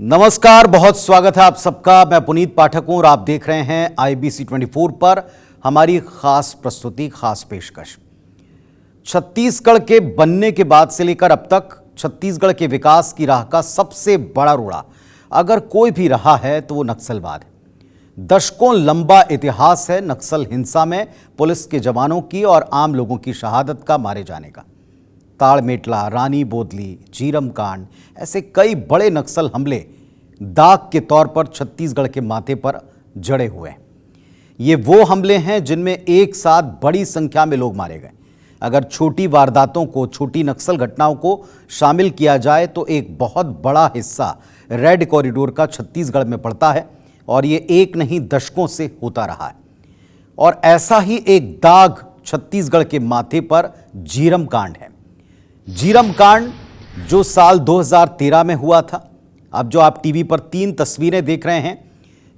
नमस्कार, बहुत स्वागत है आप सबका। मैं पुनीत पाठक हूं और आप देख रहे हैं IBC 24 पर हमारी खास प्रस्तुति, खास पेशकश। छत्तीसगढ़ के बनने के बाद से लेकर अब तक छत्तीसगढ़ के विकास की राह का सबसे बड़ा रोड़ा अगर कोई भी रहा है तो वो नक्सलवाद है। दशकों लंबा इतिहास है नक्सल हिंसा में पुलिस के जवानों की और आम लोगों की शहादत का, मारे जाने का। ताड़मेटला, रानी बोदली, झीरम कांड, ऐसे कई बड़े नक्सल हमले दाग के तौर पर छत्तीसगढ़ के माथे पर जड़े हुए हैं। ये वो हमले हैं जिनमें एक साथ बड़ी संख्या में लोग मारे गए। अगर छोटी वारदातों को, छोटी नक्सल घटनाओं को शामिल किया जाए तो एक बहुत बड़ा हिस्सा रेड कॉरिडोर का छत्तीसगढ़ में पड़ता है और ये एक नहीं दशकों से होता रहा है। और ऐसा ही एक दाग छत्तीसगढ़ के माथे पर झीरम कांड है। झीरम कांड जो साल 2013 में हुआ था। अब जो आप टीवी पर 3 तस्वीरें देख रहे हैं,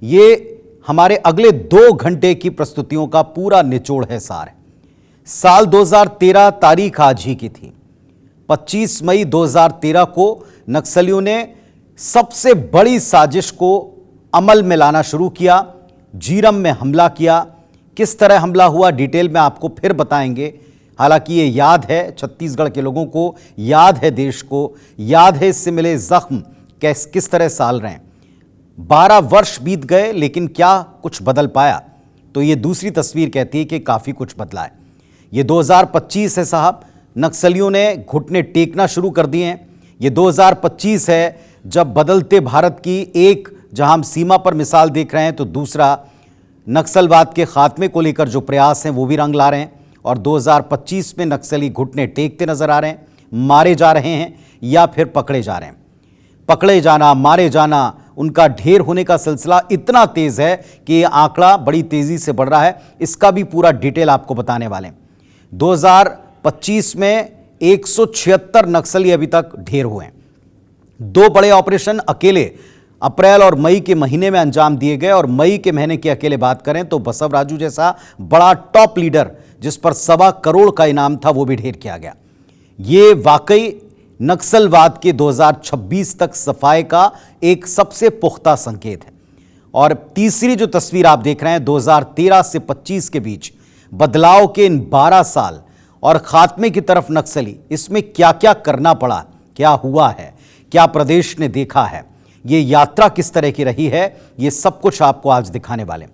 ये हमारे अगले 2 घंटे की प्रस्तुतियों का पूरा निचोड़ है, सार है। साल 2013 तारीख आज ही की थी। 25 मई 2013 को नक्सलियों ने सबसे बड़ी साजिश को अमल में लाना शुरू किया। झीरम में हमला किया। किस तरह हमला हुआ डिटेल में आपको फिर बताएंगे। हालांकि ये याद है छत्तीसगढ़ के लोगों को, याद है देश को, याद है इससे मिले जख्म किस तरह साल रहे हैं। 12 वर्ष बीत गए लेकिन क्या कुछ बदल पाया? तो ये दूसरी तस्वीर कहती है कि काफ़ी कुछ बदला है। ये 2025 है साहब। नक्सलियों ने घुटने टेकना शुरू कर दिए हैं। ये 2025 है जब बदलते भारत की एक, जहां हम सीमा पर मिसाल देख रहे हैं, तो दूसरा नक्सलवाद के खात्मे को लेकर जो प्रयास हैं वो भी रंग ला रहे हैं। और 2025 में नक्सली घुटने टेकते नजर आ रहे हैं, मारे जा रहे हैं या फिर पकड़े जा रहे हैं। पकड़े जाना, मारे जाना, उनका ढेर होने का सिलसिला इतना तेज है कि ये आंकड़ा बड़ी तेजी से बढ़ रहा है। इसका भी पूरा डिटेल आपको बताने वाले हैं। 2025 में 176 नक्सली अभी तक ढेर हुए हैं। 2 बड़े ऑपरेशन अकेले अप्रैल और मई के महीने में अंजाम दिए गए। और मई के महीने की अकेले बात करें तो बसवराजू जैसा बड़ा टॉप लीडर जिस पर 1.25 करोड़ का इनाम था वो भी ढेर किया गया। ये वाकई नक्सलवाद के 2026 तक सफाई का एक सबसे पुख्ता संकेत है। और तीसरी जो तस्वीर आप देख रहे हैं 2013 से 25 के बीच बदलाव के इन 12 साल और खात्मे की तरफ नक्सली, इसमें क्या क्या करना पड़ा, क्या हुआ है, क्या प्रदेश ने देखा है, ये यात्रा किस तरह की रही है, ये सब कुछ आपको आज दिखाने वाले।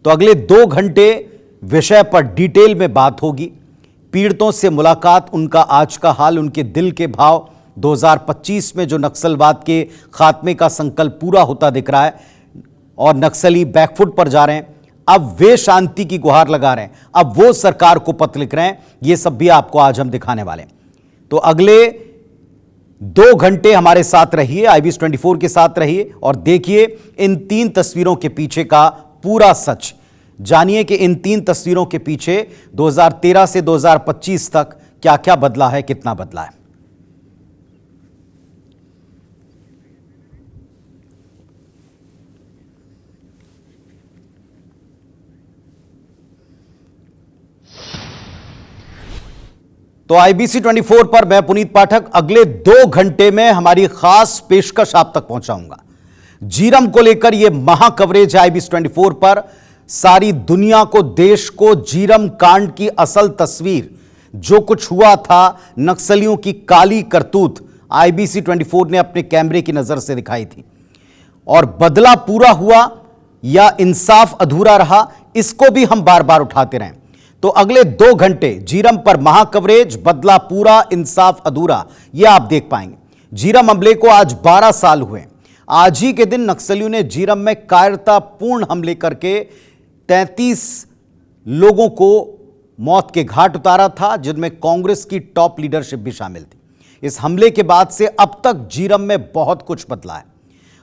तो अगले 2 घंटे विषय पर डिटेल में बात होगी। पीड़ितों से मुलाकात, उनका आज का हाल, उनके दिल के भाव। 2025 में जो नक्सलवाद के खात्मे का संकल्प पूरा होता दिख रहा है और नक्सली बैकफुट पर जा रहे हैं, अब वे शांति की गुहार लगा रहे हैं, अब वो सरकार को पत्र लिख रहे हैं, ये सब भी आपको आज हम दिखाने वाले हैं। तो अगले 2 घंटे हमारे साथ रहिए, IBC 24 के साथ रहिए और देखिए इन 3 तस्वीरों के पीछे का पूरा सच। जानिए कि इन 3 तस्वीरों के पीछे 2013 से 2025 तक क्या क्या बदला है, कितना बदला है। तो IBC 24 पर मैं पुनीत पाठक अगले 2 घंटे में हमारी खास पेशकश आप तक पहुंचाऊंगा। झीरम को लेकर यह महा कवरेज है IBC 24 पर। सारी दुनिया को, देश को झीरम कांड की असल तस्वीर, जो कुछ हुआ था, नक्सलियों की काली करतूत IBC 24 ने अपने कैमरे की नजर से दिखाई थी। और बदला पूरा हुआ या इंसाफ अधूरा रहा, इसको भी हम बार बार उठाते रहें। तो अगले 2 घंटे झीरम पर महा कवरेज, बदला पूरा, इंसाफ अधूरा, यह आप देख पाएंगे। झीरम हमले को आज 12 साल हुए। आज ही के दिन नक्सलियों ने झीरम में कायरतापूर्ण हमले करके 33 लोगों को मौत के घाट उतारा था, जिनमें कांग्रेस की टॉप लीडरशिप भी शामिल थी। इस हमले के बाद से अब तक झीरम में बहुत कुछ बदला है।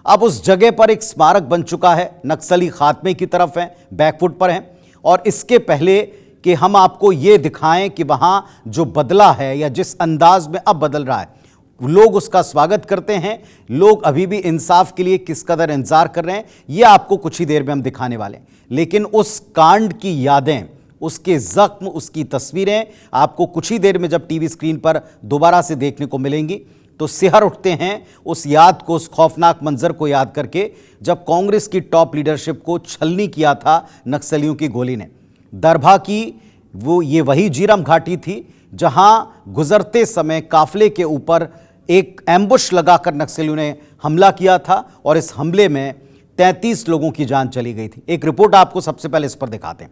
अब उस जगह पर एक स्मारक बन चुका है, नक्सली खात्मे की तरफ है, बैकफुट पर हैं। और इसके पहले कि हम आपको ये दिखाएं कि वहां जो बदला है या जिस अंदाज में अब बदल रहा है, लोग उसका स्वागत करते हैं, लोग अभी भी इंसाफ के लिए किस कदर इंतजार कर रहे हैं, यह आपको कुछ ही देर में हम दिखाने वाले हैं। लेकिन उस कांड की यादें, उसके जख्म, उसकी तस्वीरें आपको कुछ ही देर में जब टीवी स्क्रीन पर दोबारा से देखने को मिलेंगी तो सिहर उठते हैं उस याद को, उस खौफनाक मंजर को याद करके जब कांग्रेस की टॉप लीडरशिप को छलनी किया था नक्सलियों की गोली ने। दरभा की ये वही जीरम घाटी थी जहां गुजरते समय काफिले के ऊपर एक एम्बुश लगाकर नक्सलियों ने हमला किया था और इस हमले में 33 लोगों की जान चली गई थी। एक रिपोर्ट आपको सबसे पहले इस पर दिखाते हैं।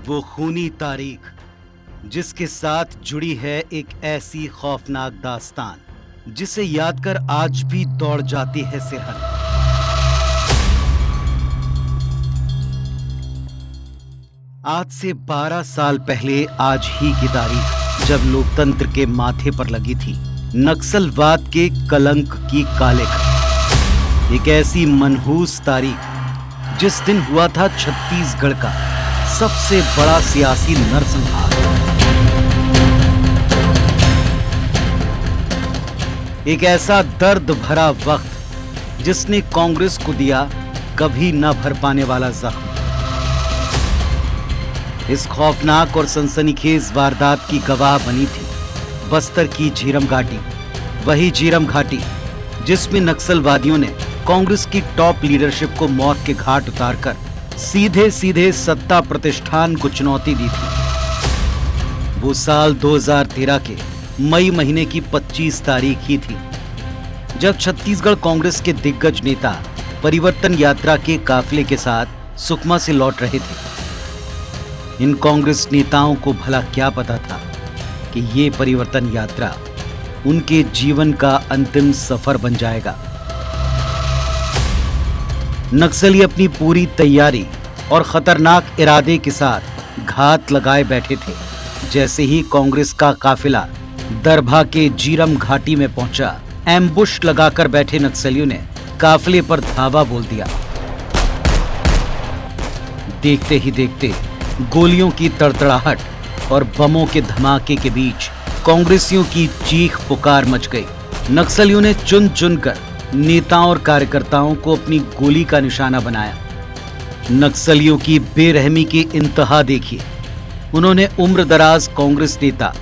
वो खूनी तारीख जिसके साथ जुड़ी है एक ऐसी खौफनाक दास्तान जिसे याद कर आज भी दौड़ जाती है सिरहन। आज से 12 साल पहले आज ही की तारीख जब लोकतंत्र के माथे पर लगी थी नक्सलवाद के कलंक की कालिक। एक ऐसी मनहूस तारीख जिस दिन हुआ था छत्तीसगढ़ का सबसे बड़ा सियासी नरसंहार। एक ऐसा दर्द भरा वक्त जिसने कांग्रेस को दिया कभी न भर पाने वाला जख्म। इस खौफनाक और सनसनीखेज वारदात की गवाह बनी थी बस्तर की झीरम घाटी। वही झीरम घाटी जिसमें नक्सलवादियों ने कांग्रेस की टॉप लीडरशिप को मौत के घाट उतारकर सीधे सीधे सत्ता प्रतिष्ठान को चुनौती दी थी। वो साल 2013 के मई महीने की 25 तारीख ही थी जब छत्तीसगढ़ कांग्रेस के दिग्गज नेता परिवर्तन यात्रा के काफिले के साथ सुकमा से लौट रहे थे। इन कांग्रेस नेताओं को भला क्या पता था कि ये परिवर्तन यात्रा उनके जीवन का अंतिम सफर बन जाएगा। नक्सली अपनी पूरी तैयारी और खतरनाक इरादे के साथ घात लगाए बैठे थे। जैसे ही कांग्रेस का काफिला दरभा के झीरम घाटी में पहुंचा, एम्बुश लगाकर बैठे नक्सलियों ने काफिले पर धावा बोल दिया। देखते ही देखते गोलियों की तड़तड़ाहट और बमों के धमाके के बीच कांग्रेसियों की चीख पुकार मच गई। नक्सलियों ने चुन चुनकर नेताओं और कार्यकर्ताओं को अपनी गोली का निशाना बनाया। नक्सलियों की बेरहमी की इंतहा देखिए। उन्होंने उम्रदराज कांग्रेस नेता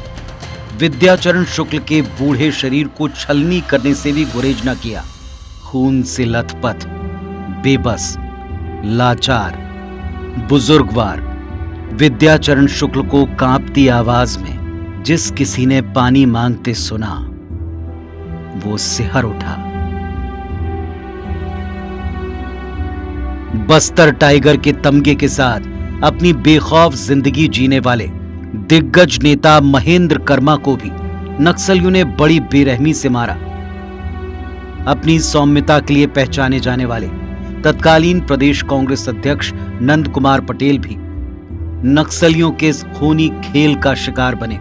विद्याचरण शुक्ल के बूढ़े शरीर को छलनी करने से भी गुरेज न किया। खून से लथपथ, बेबस, लाचार, बुजुर्गवार विद्याचरण शुक्ल को कांपती आवाज में जिस किसी ने पानी मांगते सुना, वो सिहर उठा। बस्तर टाइगर के तमगे के साथ अपनी बेखौफ जिंदगी जीने वाले दिग्गज नेता महेंद्र कर्मा को भी नक्सलियों ने बड़ी बेरहमी से मारा। अपनी सौम्यता के लिए पहचाने जाने वाले तत्कालीन प्रदेश कांग्रेस अध्यक्ष नंद कुमार पटेल भी नक्सलियों के इस खूनी खेल का शिकार बने।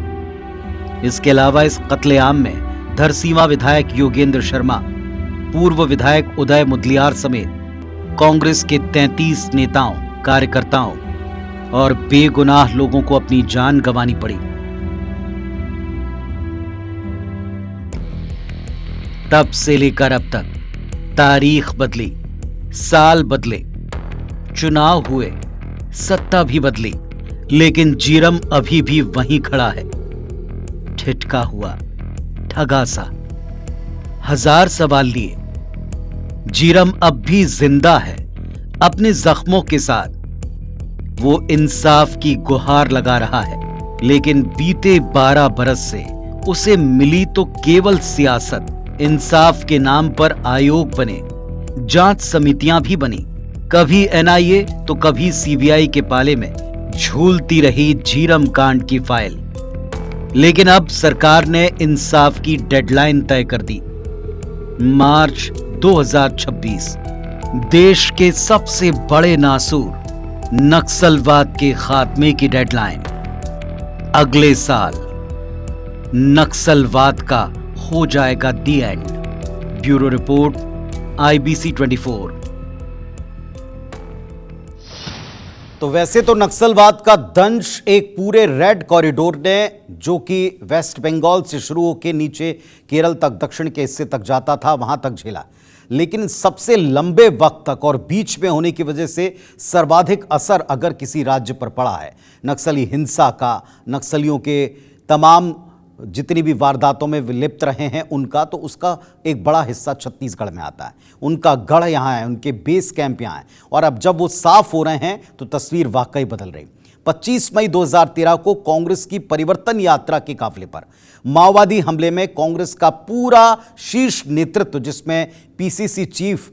इसके अलावा इस कत्लेआम में धरसींवा विधायक योगेंद्र शर्मा, पूर्व विधायक उदय मुदलियार समेत कांग्रेस के 33 नेताओं, कार्यकर्ताओं और बेगुनाह लोगों को अपनी जान गंवानी पड़ी। तब से लेकर अब तक तारीख बदली, साल बदले, चुनाव हुए, सत्ता भी बदली, लेकिन झीरम अभी भी वहीं खड़ा है, ठिठका हुआ, ठगा सा। हजार सवाल लिए, झीरम अब भी जिंदा है, अपने जख्मों के साथ। वो इंसाफ की गुहार लगा रहा है, लेकिन बीते 12 बरस से उसे मिली तो केवल सियासत। इंसाफ के नाम पर आयोग बने, जांच समितियां भी बनी, कभी एनआईए तो कभी सीबीआई के पाले में झूलती रही झीरम कांड की फाइल। लेकिन अब सरकार ने इंसाफ की डेडलाइन तय कर दी। मार्च 2026, देश के सबसे बड़े नासूर नक्सलवाद के खात्मे की डेडलाइन। अगले साल नक्सलवाद का हो जाएगा दी एंड। Bureau report, IBC 24। तो वैसे तो नक्सलवाद का दंश एक पूरे रेड कॉरिडोर ने, जो कि वेस्ट बंगाल से शुरू होकर नीचे केरल तक दक्षिण के हिस्से तक जाता था, वहां तक झेला। लेकिन सबसे लंबे वक्त तक और बीच में होने की वजह से सर्वाधिक असर अगर किसी राज्य पर पड़ा है नक्सली हिंसा का, नक्सलियों के तमाम जितनी भी वारदातों में लिप्त रहे हैं उनका, तो उसका एक बड़ा हिस्सा छत्तीसगढ़ में आता है। उनका गढ़ यहाँ है, उनके बेस कैंप यहाँ है, और अब जब वो साफ हो रहे हैं तो तस्वीर वाकई बदल रही। 25 मई 2013 को कांग्रेस की परिवर्तन यात्रा के काफिले पर माओवादी हमले में कांग्रेस का पूरा शीर्ष नेतृत्व, जिसमें पीसीसी चीफ,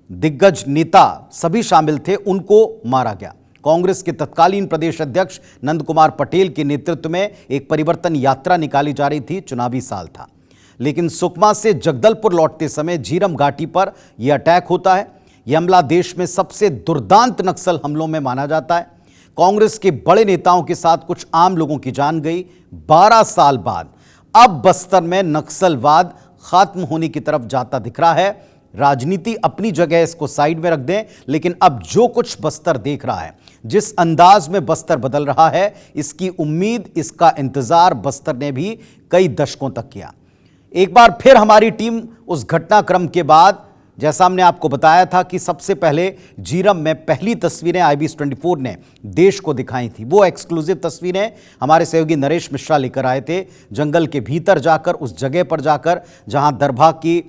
दिग्गज नेता सभी शामिल थे, उनको मारा गया। कांग्रेस के तत्कालीन प्रदेश अध्यक्ष नंद कुमार पटेल के नेतृत्व में एक परिवर्तन यात्रा निकाली जा रही थी। चुनावी साल था, लेकिन सुकमा से जगदलपुर लौटते समय झीरम घाटी पर यह अटैक होता है। यह हमला देश में सबसे दुर्दांत नक्सल हमलों में माना जाता है। कांग्रेस के बड़े नेताओं के साथ कुछ आम लोगों की जान गई। 12 साल बाद अब बस्तर में नक्सलवाद खत्म होने की तरफ जाता दिख रहा है। राजनीति अपनी जगह, इसको साइड में रख दें, लेकिन अब जो कुछ बस्तर देख रहा है, जिस अंदाज में बस्तर बदल रहा है, इसकी उम्मीद, इसका इंतजार बस्तर ने भी कई दशकों तक किया। एक बार फिर हमारी टीम उस घटनाक्रम के बाद, जैसा हमने आपको बताया था कि सबसे पहले झीरम में पहली तस्वीरें IBC 24 ने देश को दिखाई थी, वो एक्सक्लूसिव तस्वीरें हमारे सहयोगी नरेश मिश्रा लेकर आए थे। जंगल के भीतर जाकर, उस जगह पर जाकर जहां दरभा की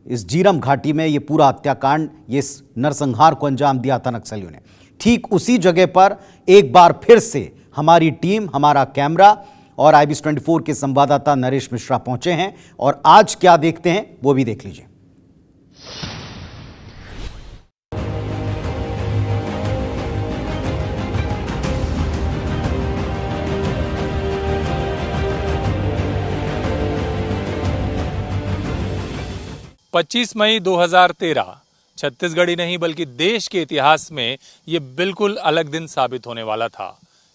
इस झीरम घाटी में ये पूरा हत्याकांड, ये नरसंहार को अंजाम दिया था नक्सलियों ने। ठीक उसी जगह पर एक बार फिर से हमारी टीम, हमारा कैमरा और IBC 24 के संवाददाता नरेश मिश्रा पहुंचे हैं, और आज क्या देखते हैं वो भी देख लीजिए। पच्चीस मई 2013 छत्तीसगढ़ ही नहीं बल्कि देश के इतिहास में ये बिल्कुल अलग दिन साबित होने वाला था।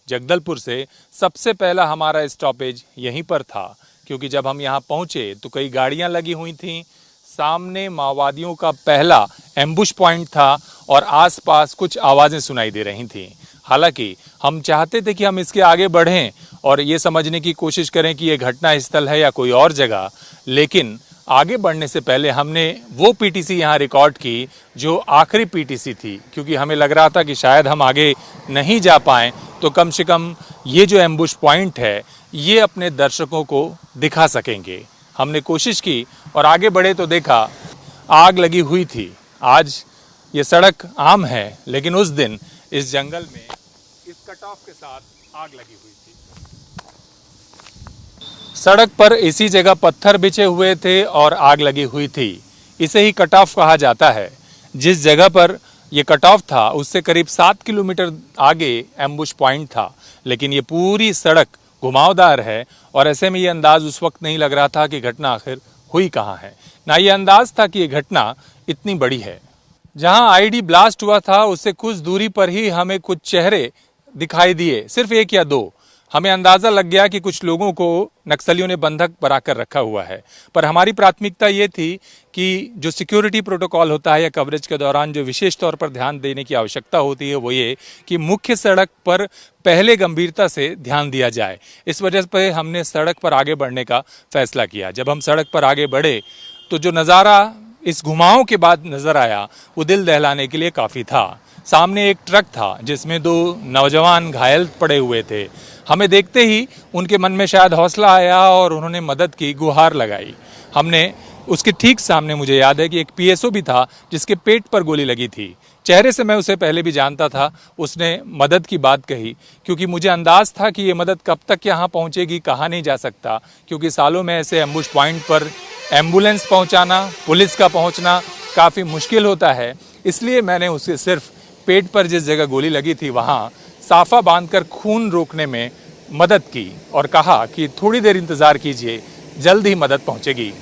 जगदलपुर से सबसे पहला हमारा स्टॉपेज यहीं पर था, क्योंकि जब हम यहाँ पहुंचे तो कई गाड़ियां लगी हुई थीं। सामने माओवादियों का पहला एम्बुश पॉइंट था और आसपास कुछ आवाजें सुनाई दे रही थीं। हालांकि हम चाहते थे कि हम इसके आगे बढ़ें और ये समझने की कोशिश करें कि ये घटना स्थल है या कोई और जगह, लेकिन आगे बढ़ने से पहले हमने वो पीटीसी यहाँ रिकॉर्ड की जो आखिरी पीटीसी थी, क्योंकि हमें लग रहा था कि शायद हम आगे नहीं जा पाएं, तो कम से कम ये जो एम्बुश पॉइंट है ये अपने दर्शकों को दिखा सकेंगे। हमने कोशिश की और आगे बढ़े तो देखा आग लगी हुई थी। आज ये सड़क आम है, लेकिन उस दिन इस जंगल में इस कट ऑफ के साथ आग लगी हुई थी। सड़क पर इसी जगह पत्थर बिछे हुए थे और आग लगी हुई थी। इसे ही कट ऑफ कहा जाता है। जिस जगह पर यह कट ऑफ था उससे करीब 7 किलोमीटर आगे एम्बुश पॉइंट था, लेकिन ये पूरी सड़क घुमावदार है और ऐसे में ये अंदाज उस वक्त नहीं लग रहा था कि घटना आखिर हुई कहाँ है। ना ये अंदाज था कि ये घटना इतनी बड़ी है। जहां आईडी ब्लास्ट हुआ था उससे कुछ दूरी पर ही हमें कुछ चेहरे दिखाई दिए, सिर्फ 1 या 2। हमें अंदाजा लग गया कि कुछ लोगों को नक्सलियों ने बंधक बनाकर रखा हुआ है, पर हमारी प्राथमिकता ये थी कि जो सिक्योरिटी प्रोटोकॉल होता है या कवरेज के दौरान जो विशेष तौर पर ध्यान देने की आवश्यकता होती है वो ये कि मुख्य सड़क पर पहले गंभीरता से ध्यान दिया जाए। इस वजह से हमने सड़क पर आगे बढ़ने का फैसला किया। जब हम सड़क पर आगे बढ़े तो जो नज़ारा इस घुमाव के बाद नजर आया वो दिल दहलाने के लिए काफ़ी था। सामने एक ट्रक था जिसमें 2 नौजवान घायल पड़े हुए थे। हमें देखते ही उनके मन में शायद हौसला आया और उन्होंने मदद की गुहार लगाई। हमने उसके ठीक सामने, मुझे याद है कि एक PSO भी था जिसके पेट पर गोली लगी थी। चेहरे से मैं उसे पहले भी जानता था। उसने मदद की बात कही, क्योंकि मुझे अंदाज था कि ये मदद कब तक यहाँ पहुँचेगी कहा नहीं जा सकता, क्योंकि सालों में ऐसे एम्बुश पॉइंट पर एम्बुलेंस पहुँचाना, पुलिस का पहुँचना काफ़ी मुश्किल होता है। इसलिए मैंने उसे सिर्फ पेट पर जिस जगह गोली लगी थी वहाँ साफा बांधकर खून रोकने में मदद की और कहा कि थोड़ी देर इंतजार कीजिए, जल्द ही मदद पहुंचेगी।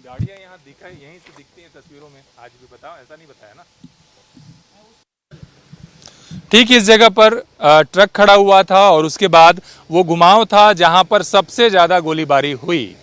गाड़ियां यहाँ यहीं से दिखती हैं तस्वीरों में, आज भी बताओ, ऐसा नहीं बताया ना। ठीक इस जगह पर ट्रक खड़ा हुआ था और उसके बाद वो घुमाव था जहां पर सबसे ज्यादा गोलीबारी हुई।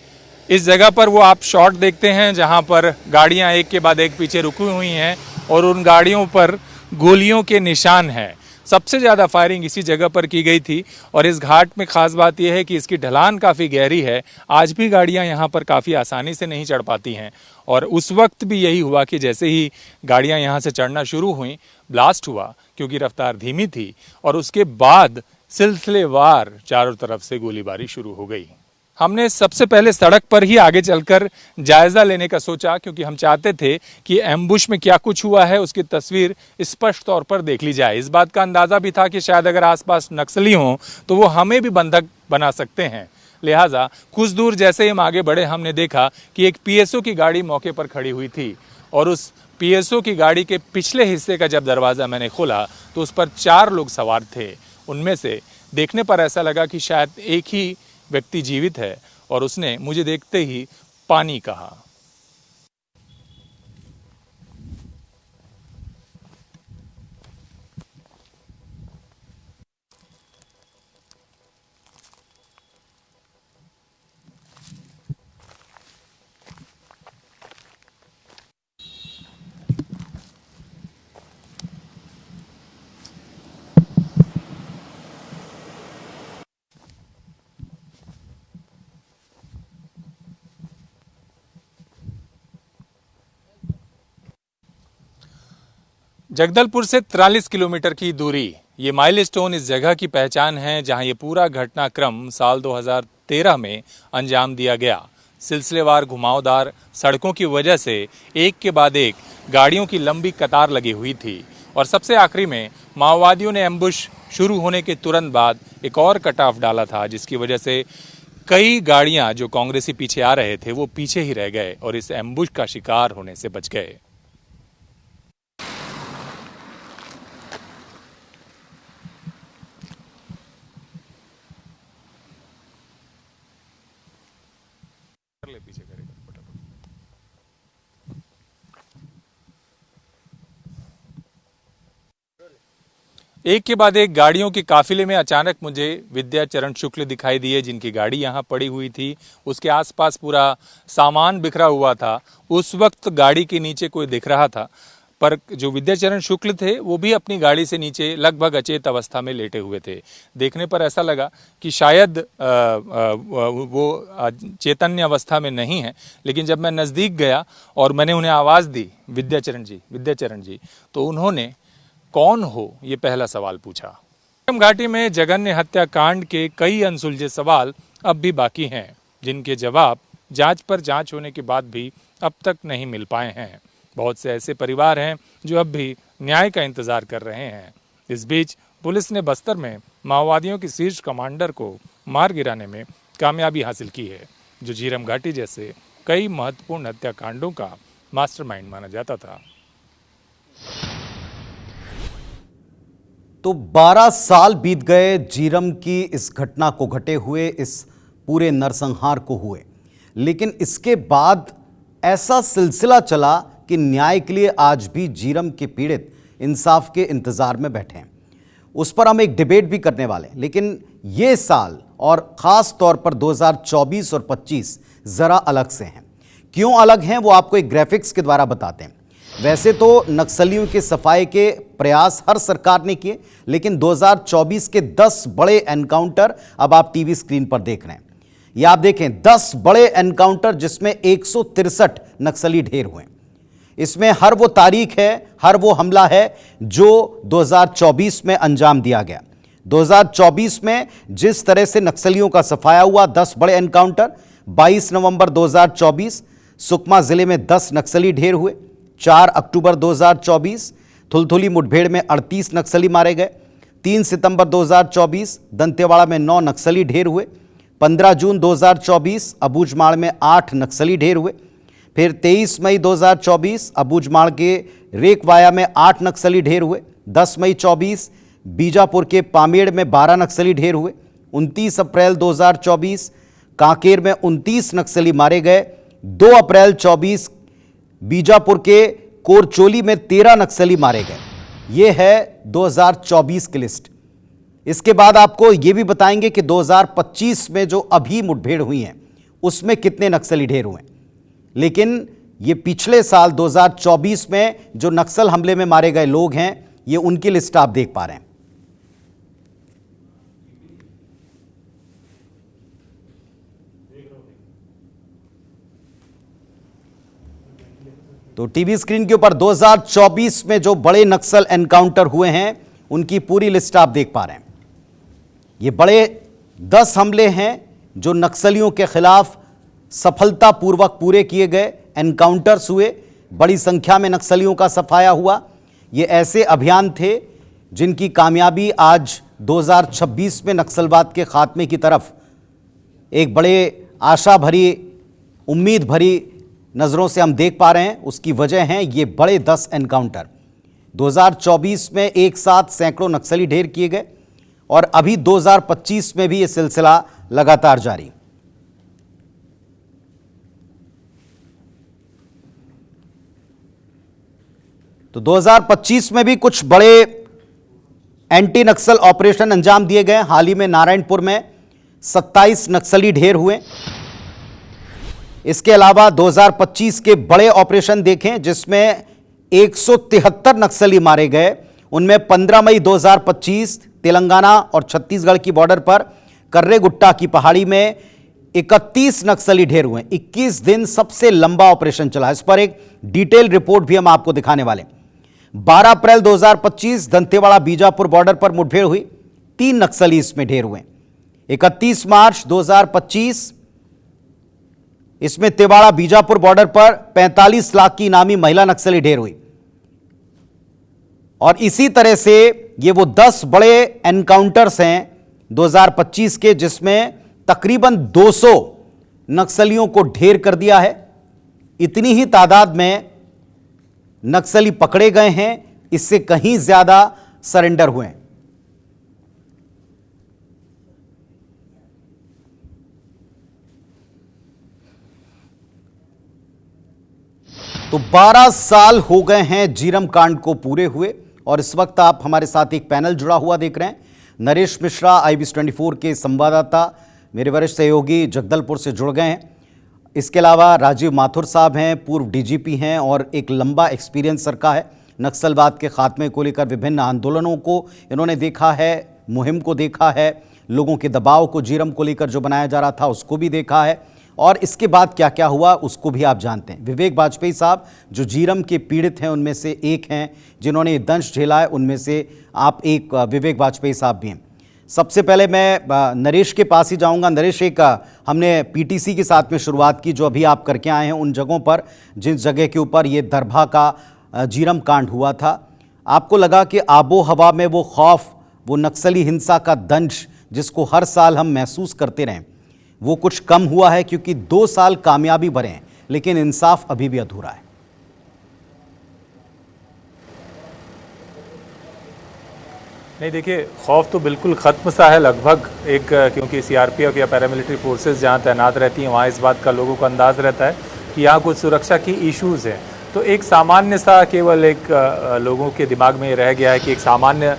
इस जगह पर वो आप शॉट देखते हैं जहां पर गाड़ियां एक के बाद एक पीछे रुकी हुई हैं और उन गाड़ियों पर गोलियों के निशान हैं। सबसे ज़्यादा फायरिंग इसी जगह पर की गई थी और इस घाट में खास बात यह है कि इसकी ढलान काफ़ी गहरी है। आज भी गाड़ियां यहां पर काफ़ी आसानी से नहीं चढ़ पाती हैं और उस वक्त भी यही हुआ कि जैसे ही गाड़ियां यहां से चढ़ना शुरू हुई, ब्लास्ट हुआ क्योंकि रफ्तार धीमी थी और उसके बाद सिलसिलेवार चारों तरफ से गोलीबारी शुरू हो गई। हमने सबसे पहले सड़क पर ही आगे चलकर जायजा लेने का सोचा क्योंकि हम चाहते थे कि एम्बुश में क्या कुछ हुआ है उसकी तस्वीर स्पष्ट तौर पर देख ली जाए। इस बात का अंदाजा भी था कि शायद अगर आसपास नक्सली हों तो वो हमें भी बंधक बना सकते हैं। लिहाजा कुछ दूर जैसे ही हम आगे बढ़े, हमने देखा कि एक पीएसओ की गाड़ी मौके पर खड़ी हुई थी और उस पीएसओ की गाड़ी के पिछले हिस्से का जब दरवाज़ा मैंने खोला तो उस पर 4 लोग सवार थे। उनमें से देखने पर ऐसा लगा कि शायद एक ही व्यक्ति जीवित है और उसने मुझे देखते ही पानी कहा। जगदलपुर से 43 किलोमीटर की दूरी, ये माइलस्टोन इस जगह की पहचान है जहां ये पूरा घटनाक्रम साल 2013 में अंजाम दिया गया। सिलसिलेवार घुमावदार सड़कों की वजह से एक के बाद एक गाड़ियों की लंबी कतार लगी हुई थी और सबसे आखिरी में माओवादियों ने एम्बुश शुरू होने के तुरंत बाद एक और कट ऑफ डाला था जिसकी वजह से कई गाड़ियां जो कांग्रेसी पीछे आ रहे थे वो पीछे ही रह गए और इस एम्बुश का शिकार होने से बच गए। पीछे करेगा फटाफट। एक के बाद एक गाड़ियों के काफिले में अचानक मुझे विद्याचरण शुक्ल दिखाई दिए जिनकी गाड़ी यहां पड़ी हुई थी। उसके आसपास पूरा सामान बिखरा हुआ था। उस वक्त गाड़ी के नीचे कोई दिख रहा था पर जो विद्याचरण शुक्ल थे वो भी अपनी गाड़ी से नीचे लगभग अचेत अवस्था में लेटे हुए थे। देखने पर ऐसा लगा कि शायद वो चैतन्य अवस्था में नहीं है, लेकिन जब मैं नज़दीक गया और मैंने उन्हें आवाज़ दी, विद्याचरण जी, तो उन्होंने कौन हो ये पहला सवाल पूछा। घाटी में जघन्य हत्याकांड के कई अनसुलझे सवाल अब भी बाकी हैं जिनके जवाब जांच पर जांच होने के बाद भी अब तक नहीं मिल पाए हैं। बहुत से ऐसे परिवार हैं जो अब भी न्याय का इंतजार कर रहे हैं। इस बीच पुलिस ने बस्तर में माओवादियों के शीर्ष कमांडर को मार गिराने में कामयाबी हासिल की है, जो झीरम घाटी जैसे कई महत्वपूर्ण हत्याकांडों का मास्टरमाइंड माना जाता था। तो 12 साल बीत गए झीरम की इस घटना को घटे हुए, इस पूरे नरसंहार को हुए, लेकिन इसके बाद ऐसा सिलसिला चला कि न्याय के लिए आज भी झीरम के पीड़ित इंसाफ के इंतजार में बैठे हैं। उस पर हम एक डिबेट भी करने वाले हैं, लेकिन ये साल और ख़ास तौर पर 2024 और 25 ज़रा अलग से हैं। क्यों अलग हैं वो आपको एक ग्राफिक्स के द्वारा बताते हैं। वैसे तो नक्सलियों के सफाई के प्रयास हर सरकार ने किए, लेकिन 2024 के 10 बड़े एनकाउंटर अब आप टीवी स्क्रीन पर देख रहे हैं। ये आप देखें 10 बड़े एनकाउंटर जिसमें 163 नक्सली ढेर हुए। इसमें हर वो तारीख है, हर वो हमला है जो 2024 में अंजाम दिया गया। 2024 में जिस तरह से नक्सलियों का सफाया हुआ, 10 बड़े एनकाउंटर। 22 नवंबर 2024 सुकमा जिले में 10 नक्सली ढेर हुए। 4 अक्टूबर 2024 थुलथुली मुठभेड़ में 38 नक्सली मारे गए। 3 सितंबर 2024 दंतेवाड़ा में 9 नक्सली ढेर हुए। 15 जून 2024 अबूझमाड़ में 8 नक्सली ढेर हुए। फिर 23 मई 2024 अबूझमाड़ के रेकवाया में 8 नक्सली ढेर हुए। 10 मई 24 बीजापुर के पामेड़ में 12 नक्सली ढेर हुए। 29 अप्रैल 2024 कांकेर में 29 नक्सली मारे गए। 2 अप्रैल 24 बीजापुर के कोरचोली में 13 नक्सली मारे गए। यह है 2024 की लिस्ट। इसके बाद आपको यह भी बताएंगे कि 2025 में जो अभी मुठभेड़ हुई हैं उसमें कितने नक्सली ढेर हुए। लेकिन ये पिछले साल 2024 में जो नक्सल हमले में मारे गए लोग हैं, ये उनकी लिस्ट आप देख पा रहे हैं। तो टीवी स्क्रीन के ऊपर 2024 में जो बड़े नक्सल एनकाउंटर हुए हैं उनकी पूरी लिस्ट आप देख पा रहे हैं। ये बड़े 10 हमले हैं जो नक्सलियों के खिलाफ सफलतापूर्वक पूरे किए गए, एनकाउंटर्स हुए, बड़ी संख्या में नक्सलियों का सफाया हुआ। ये ऐसे अभियान थे जिनकी कामयाबी आज 2026 में नक्सलवाद के खात्मे की तरफ एक बड़े आशा भरी, उम्मीद भरी नज़रों से हम देख पा रहे हैं। उसकी वजह है ये बड़े 10 एनकाउंटर। 2024 में एक साथ सैकड़ों नक्सली ढेर किए गए और अभी 2025 में भी ये सिलसिला लगातार जारी। तो 2025 में भी कुछ बड़े एंटी नक्सल ऑपरेशन अंजाम दिए गए। हाल ही में नारायणपुर में 27 नक्सली ढेर हुए। इसके अलावा 2025 के बड़े ऑपरेशन देखें जिसमें 173 नक्सली मारे गए। उनमें 15 मई 2025 तेलंगाना और छत्तीसगढ़ की बॉर्डर पर कर्रेगुट्टा की पहाड़ी में 31 नक्सली ढेर हुए। 21 दिन सबसे लंबा ऑपरेशन चला। इस पर एक डिटेल रिपोर्ट भी हम आपको दिखाने वाले। 12 अप्रैल 2025 दंतेवाड़ा बीजापुर बॉर्डर पर मुठभेड़ हुई, 3 नक्सली इसमें ढेर हुए। 31 मार्च 2025 इसमें तेवाड़ा बीजापुर बॉर्डर पर 45 लाख की इनामी महिला नक्सली ढेर हुई। और इसी तरह से ये वो 10 बड़े एनकाउंटर्स हैं 2025 के जिसमें तकरीबन 200 नक्सलियों को ढेर कर दिया है। इतनी ही तादाद में नक्सली पकड़े गए हैं, इससे कहीं ज्यादा सरेंडर हुए हैं। तो 12 साल हो गए हैं जीरम कांड को पूरे हुए और इस वक्त आप हमारे साथ एक पैनल जुड़ा हुआ देख रहे हैं। नरेश मिश्रा IBC 24 के संवाददाता मेरे वरिष्ठ सहयोगी जगदलपुर से जुड़ गए हैं। इसके अलावा राजीव माथुर साहब हैं, पूर्व DGP हैं और एक लंबा एक्सपीरियंस रखा है नक्सलवाद के खात्मे को लेकर। विभिन्न आंदोलनों को इन्होंने देखा है, मुहिम को देखा है, लोगों के दबाव को जीरम को लेकर जो बनाया जा रहा था उसको भी देखा है और इसके बाद क्या क्या हुआ उसको भी आप जानते हैं। विवेक वाजपेयी साहब जो जीरम के पीड़ित हैं उनमें से एक हैं, जिन्होंने ये दंश झेला है उनमें से आप एक विवेक वाजपेयी साहब भी हैं। सबसे पहले मैं नरेश के पास ही जाऊंगा। नरेश, एक हमने PTC के साथ में शुरुआत की जो अभी आप करके आए हैं उन जगहों पर जिस जगह के ऊपर ये दरभा का जीरम कांड हुआ था। आपको लगा कि आबो हवा में वो खौफ, वो नक्सली हिंसा का दंश जिसको हर साल हम महसूस करते रहें, वो कुछ कम हुआ है? क्योंकि 2 साल कामयाबी भरे हैं लेकिन इंसाफ अभी भी अधूरा है। नहीं, देखिए, खौफ तो बिल्कुल ख़त्म सा है लगभग एक, क्योंकि CRPF या पैरामिलिट्री फोर्सेस जहाँ तैनात रहती हैं वहाँ इस बात का लोगों को अंदाज़ रहता है कि यहाँ कुछ सुरक्षा की इश्यूज़ हैं। तो एक सामान्य सा केवल एक लोगों के दिमाग में रह गया है कि एक सामान्य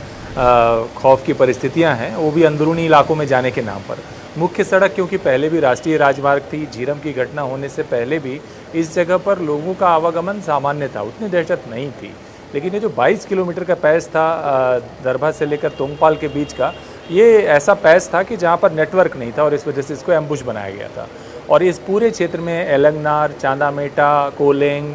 खौफ की परिस्थितियाँ हैं, वो भी अंदरूनी इलाकों में जाने के नाम पर। मुख्य सड़क, क्योंकि पहले भी राष्ट्रीय राजमार्ग थी, जीरम की घटना होने से पहले भी इस जगह पर लोगों का आवागमन सामान्य था, उतनी दहशत नहीं थी। लेकिन ये जो 22 किलोमीटर का पैच था दरभा से लेकर तोंगपाल के बीच का, ये ऐसा पैच था कि जहाँ पर नेटवर्क नहीं था और इस वजह से इसको एम्बुश बनाया गया था। और इस पूरे क्षेत्र में एलंगनार, चांदामेटा, कोलेंग,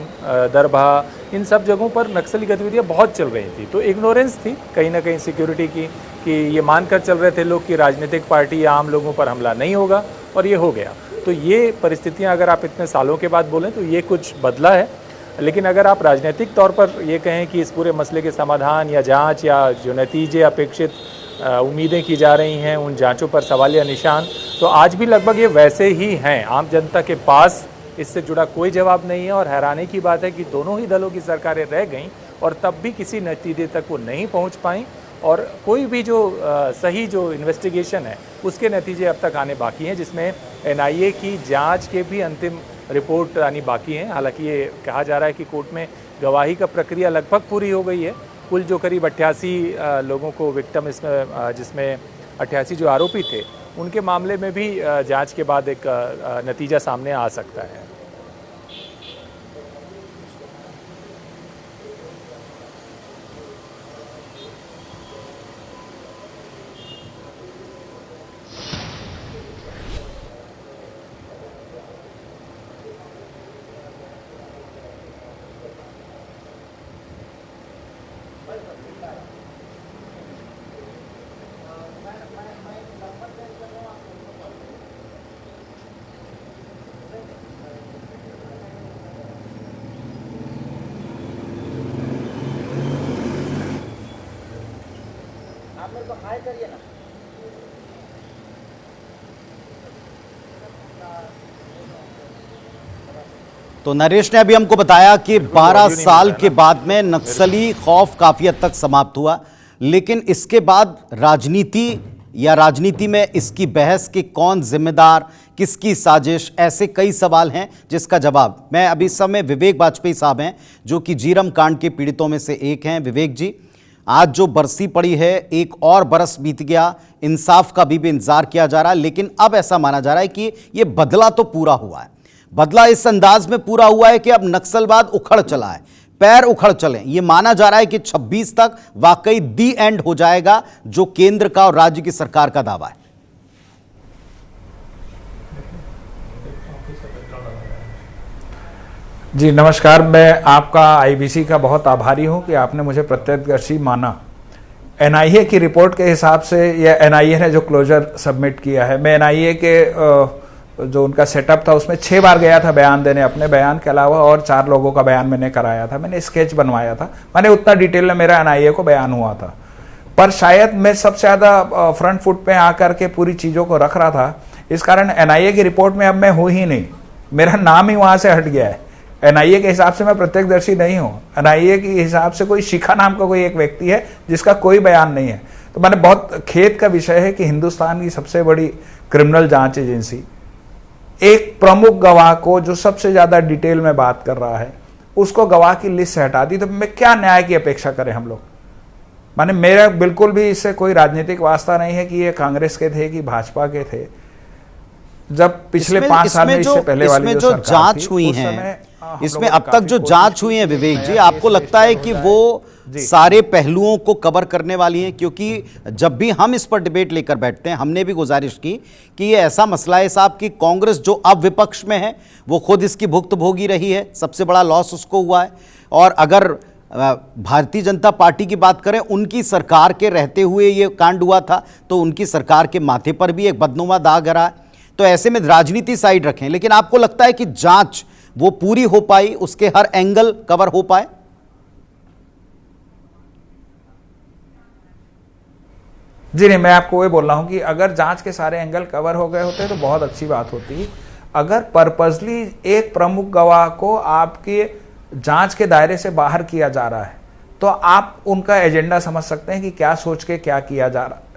दरभा, इन सब जगहों पर नक्सली गतिविधियाँ बहुत चल रही थी। तो इग्नोरेंस थी कहीं ना कहीं सिक्योरिटी की, कि ये मानकर चल रहे थे लोग कि राजनीतिक पार्टी या आम लोगों पर हमला नहीं होगा, और ये हो गया। तो ये परिस्थितियाँ अगर आप इतने सालों के बाद बोलें तो ये कुछ बदला है। लेकिन अगर आप राजनीतिक तौर पर ये कहें कि इस पूरे मसले के समाधान या जांच या जो नतीजे अपेक्षित उम्मीदें की जा रही हैं उन जांचों पर सवालिया निशान, तो आज भी लगभग ये वैसे ही हैं। आम जनता के पास इससे जुड़ा कोई जवाब नहीं है। और हैरानी की बात है कि दोनों ही दलों की सरकारें रह गईं और तब भी किसी नतीजे तक वो नहीं पहुंच पाईं। और कोई भी जो सही जो इन्वेस्टिगेशन है उसके नतीजे अब तक आने बाकी हैं, जिसमें एनआईए की जांच के भी अंतिम रिपोर्ट आनी बाकी हैं। हालांकि ये कहा जा रहा है कि कोर्ट में गवाही का प्रक्रिया लगभग पूरी हो गई है। कुल जो करीब 88 लोगों को विक्टिम इसमें, जिसमें 88 जो आरोपी थे, उनके मामले में भी जांच के बाद एक नतीजा सामने आ सकता है। तो नरेश ने अभी हमको बताया कि 12 साल के बाद में नक्सली खौफ काफी हद तक समाप्त हुआ, लेकिन इसके बाद राजनीति में इसकी बहस कि कौन जिम्मेदार, किसकी साजिश, ऐसे कई सवाल हैं जिसका जवाब मैं अभी इस समय विवेक वाजपेयी साहब हैं जो कि झीरम कांड के पीड़ितों में से एक हैं। विवेक जी, आज जो बरसी पड़ी है, एक और बरस बीत गया, इंसाफ का भी इंतजार किया जा रहा है, लेकिन अब ऐसा माना जा रहा है कि ये बदला तो पूरा हुआ है। बदला इस अंदाज में पूरा हुआ है कि अब नक्सलवाद उखड़ चला है, पैर उखड़ चले। ये माना जा रहा है कि 26 तक वाकई दी एंड हो जाएगा, जो केंद्र का और राज्य की सरकार का दावा है। जी नमस्कार, मैं आपका आईबीसी का बहुत आभारी हूं कि आपने मुझे प्रत्यक्षदर्शी माना। एनआईए की रिपोर्ट के हिसाब से या एनआईए ने जो क्लोजर सबमिट किया है, मैं एनआईए के जो उनका सेटअप था उसमें 6 बार गया था बयान देने, अपने बयान के अलावा और 4 लोगों का बयान मैंने कराया था, मैंने स्केच बनवाया था, मैंने उतना डिटेल में मेरा एनआईए को बयान हुआ था। पर शायद मैं सबसे ज़्यादा फ्रंट फुट पे आकर के पूरी चीज़ों को रख रहा था, इस कारण एनआईए की रिपोर्ट में अब मैं हूँ ही नहीं, मेरा नाम ही वहाँ से हट गया है। एनआईए के हिसाब से मैं प्रत्यक्षदर्शी नहीं हूँ, एनआईए के हिसाब से कोई शिखा नाम का कोई एक व्यक्ति है जिसका कोई बयान नहीं है। तो मैंने बहुत खेद का विषय है कि हिंदुस्तान की सबसे बड़ी क्रिमिनल जांच एजेंसी एक प्रमुख गवाह को, जो सबसे ज्यादा डिटेल में बात कर रहा है, उसको गवाह की लिस्ट से हटा दी। तो मैं क्या न्याय की अपेक्षा करें हम लोग? माने मेरा बिल्कुल भी इससे कोई राजनीतिक वास्ता नहीं है कि ये कांग्रेस के थे कि भाजपा के थे। जब पिछले 5 साल में इससे पहले वाली जो जांच हुई है, इसमें अब तक जो जांच हुई है विवेक जी, आपको लगता है कि वो सारे पहलुओं को कवर करने वाली हैं? क्योंकि जब भी हम इस पर डिबेट लेकर बैठते हैं, हमने भी गुजारिश की कि ये ऐसा मसला है साहब कि कांग्रेस जो अब विपक्ष में है वो खुद इसकी भुक्तभोगी रही है, सबसे बड़ा लॉस उसको हुआ है। और अगर भारतीय जनता पार्टी की बात करें, उनकी सरकार के रहते हुए ये कांड हुआ था, तो उनकी सरकार के माथे पर भी एक बदनुमा दाग रहा है। तो ऐसे में राजनीति साइड रखें, लेकिन आपको लगता है कि जांच वो पूरी हो पाई, उसके हर एंगल कवर हो पाए? जी नहीं, मैं आपको वही बोल रहा हूं कि अगर जांच के सारे एंगल कवर हो गए होते तो बहुत अच्छी बात होती। अगर पर्पसली एक प्रमुख गवाह को आपके जांच के दायरे से बाहर किया जा रहा है, तो आप उनका एजेंडा समझ सकते हैं कि क्या सोच के क्या किया जा रहा है।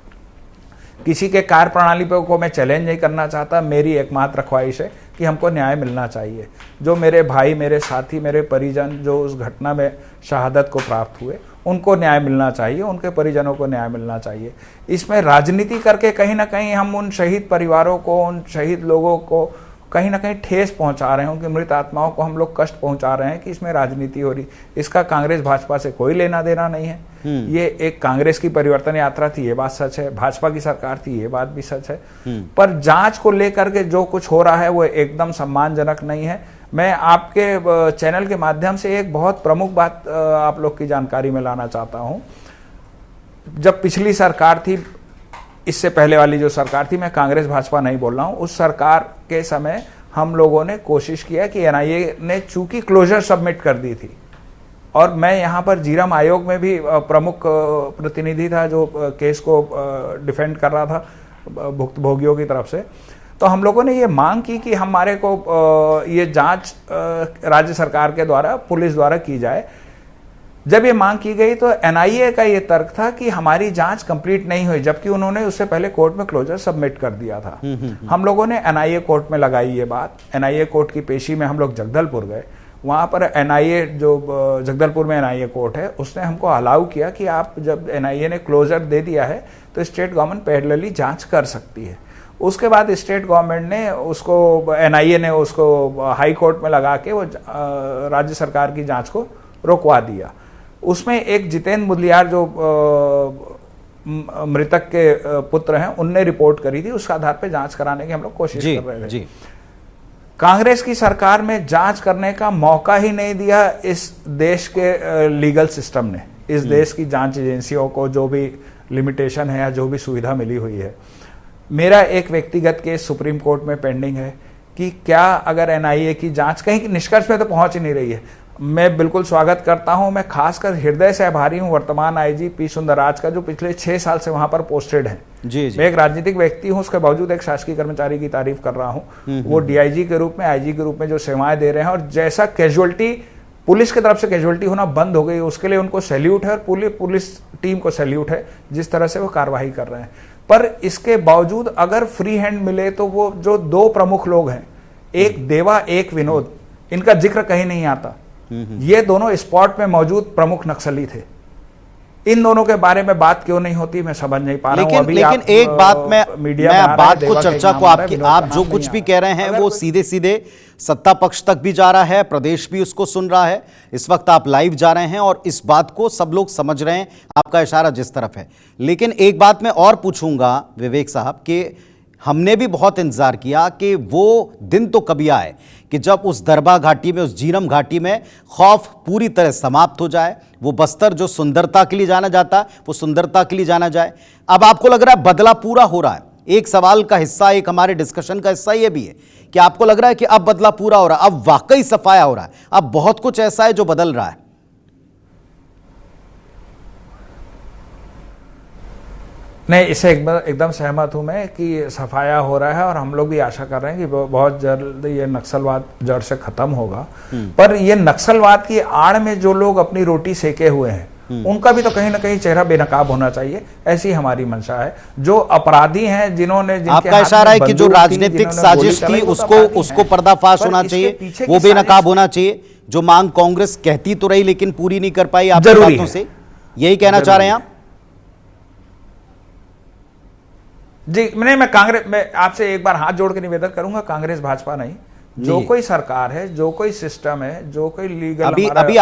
किसी के कार्यप्रणाली पर को मैं चैलेंज नहीं करना चाहता, मेरी एकमात्र ख्वाहिश है कि हमको न्याय मिलना चाहिए। जो मेरे भाई, मेरे साथी, मेरे परिजन जो उस घटना में शहादत को प्राप्त हुए, उनको न्याय मिलना चाहिए, उनके परिजनों को न्याय मिलना चाहिए। इसमें राजनीति करके कहीं ना कहीं हम उन शहीद परिवारों को, उन शहीद लोगों को कहीं ना कहीं ठेस पहुंचा रहे हैं, उनकी मृत आत्माओं को हम लोग कष्ट पहुंचा रहे हैं कि इसमें राजनीति हो रही। इसका कांग्रेस भाजपा से कोई लेना देना नहीं है। ये एक कांग्रेस की परिवर्तन यात्रा थी, ये बात सच है, भाजपा की सरकार थी, ये बात भी सच है। पर जांच को लेकर के जो कुछ हो रहा है वो एकदम सम्मानजनक नहीं है। मैं आपके चैनल के माध्यम से एक बहुत प्रमुख बात आप लोग की जानकारी में लाना चाहता हूं। जब पिछली सरकार थी, इससे पहले वाली जो सरकार थी, मैं कांग्रेस भाजपा नहीं बोल रहा हूं, उस सरकार के समय हम लोगों ने कोशिश किया कि एनआईए ने चूंकि क्लोजर सबमिट कर दी थी, और मैं यहाँ पर झीरम आयोग में भी प्रमुख प्रतिनिधि था जो केस को डिफेंड कर रहा था भुक्तभोगियों की तरफ से, तो हम लोगों ने ये मांग की कि हमारे को ये जांच राज्य सरकार के द्वारा, पुलिस द्वारा की जाए। जब ये मांग की गई तो एनआईए का ये तर्क था कि हमारी जांच कंप्लीट नहीं हुई, जबकि उन्होंने उससे पहले कोर्ट में क्लोजर सबमिट कर दिया था। हम लोगों ने एनआईए कोर्ट में लगाई ये बात। एनआईए कोर्ट की पेशी में हम लोग जगदलपुर गए। वहाँ पर एनआईए, जो जगदलपुर में एनआईए कोर्ट है, उसने हमको अलाउ किया कि आप, जब एनआईए ने क्लोजर दे दिया है तो स्टेट गवर्नमेंट पैरेलली जांच कर सकती है। उसके बाद स्टेट गवर्नमेंट ने उसको, एनआईए ने उसको हाई कोर्ट में लगा के वो राज्य सरकार की जांच को रोकवा दिया। उसमें एक जितेंद्र मुदलियार जो मृतक के पुत्र हैं, उनने रिपोर्ट करी थी। उस आधार पे जांच कराने की हम लोग कोशिश कर रहे थे। कांग्रेस की सरकार में जांच करने का मौका ही नहीं दिया इस देश के लीगल सिस्टम ने, इस देश की जांच एजेंसियों को जो भी लिमिटेशन है या जो भी सुविधा मिली हुई है। मेरा एक व्यक्तिगत केस सुप्रीम कोर्ट में पेंडिंग है कि क्या अगर एनआईए की जांच कहीं निष्कर्ष में तो पहुंच ही नहीं रही है। मैं बिल्कुल स्वागत करता हूं, मैं खासकर हृदय से आभारी हूं वर्तमान आईजी पी सुंदरराज का, जो पिछले 6 साल से वहां पर पोस्टेड हैं। जी। मैं एक राजनीतिक व्यक्ति हूं, उसके बावजूद एक शासकीय कर्मचारी की तारीफ कर रहा हूं। वो डीआईजी के रूप में, आईजी के रूप में जो सेवाएं दे रहे हैं, और जैसा कैजुअलिटी, पुलिस की तरफ से कैजुअलिटी होना बंद हो गई, उसके लिए उनको सैल्यूट है, और पुलिस टीम को सैल्यूट है जिस तरह से वो कार्रवाई कर रहे हैं। पर इसके बावजूद अगर फ्री हैंड मिले तो वो जो 2 प्रमुख लोग हैं, एक देवा एक विनोद, इनका जिक्र कहीं नहीं आता। ये दोनों स्पॉट में मौजूद प्रमुख नक्सली थे। इन दोनों के बारे में बात क्यों नहीं होती, मैं समझ नहीं पा रहा हूं। अभी लेकिन एक बात मैं बात को, चर्चा को, आप जो कुछ भी कह रहे हैं वो सीधे सीधे सत्ता पक्ष तक भी जा रहा है, प्रदेश भी उसको सुन रहा है। इस वक्त आप लाइव जा रहे हैं और इस बात को सब लोग समझ रहे हैं, आपका इशारा जिस तरफ है। लेकिन एक बात मैं और पूछूंगा विवेक साहब कि हमने भी बहुत इंतजार किया कि वो दिन तो कभी आए कि जब उस दरबा घाटी में, उस जीरम घाटी में खौफ पूरी तरह समाप्त हो जाए। वो बस्तर जो सुंदरता के लिए जाना जाता है, वो सुंदरता के लिए जाना जाए। अब आपको लग रहा है बदला पूरा हो रहा है। एक सवाल का हिस्सा, एक हमारे डिस्कशन का हिस्सा ये भी है कि आपको लग रहा है कि अब बदला पूरा हो रहा है, अब वाकई सफाया हो रहा है, अब बहुत कुछ ऐसा है जो बदल रहा है। नहीं, इससे एकदम सहमत हूं मैं कि सफाया हो रहा है, और हम लोग भी आशा कर रहे हैं कि बहुत जल्द ये नक्सलवाद जड़ से खत्म होगा। पर ये नक्सलवाद की आड़ में जो लोग अपनी रोटी सेके हुए हैं, उनका भी तो कहीं ना कहीं चेहरा बेनकाब होना चाहिए, ऐसी हमारी मंशा है। जो अपराधी हैं, जिन्होंने, आपका इशारा है कि जो राजनीतिक साजिश थी उसको पर्दाफाश होना चाहिए, वो बेनकाब होना चाहिए। जो मांग कांग्रेस कहती तो रही लेकिन पूरी नहीं कर पाई आपकी बातों से, यही कहना चाह रहे हैं आप? जी मैं कांग्रेस में आपसे एक बार हाथ जोड़ के निवेदन करूंगा, कांग्रेस भाजपा नहीं, जो कोई सरकार है, जो कोई सिस्टम है, जो कोई लीगल, अभी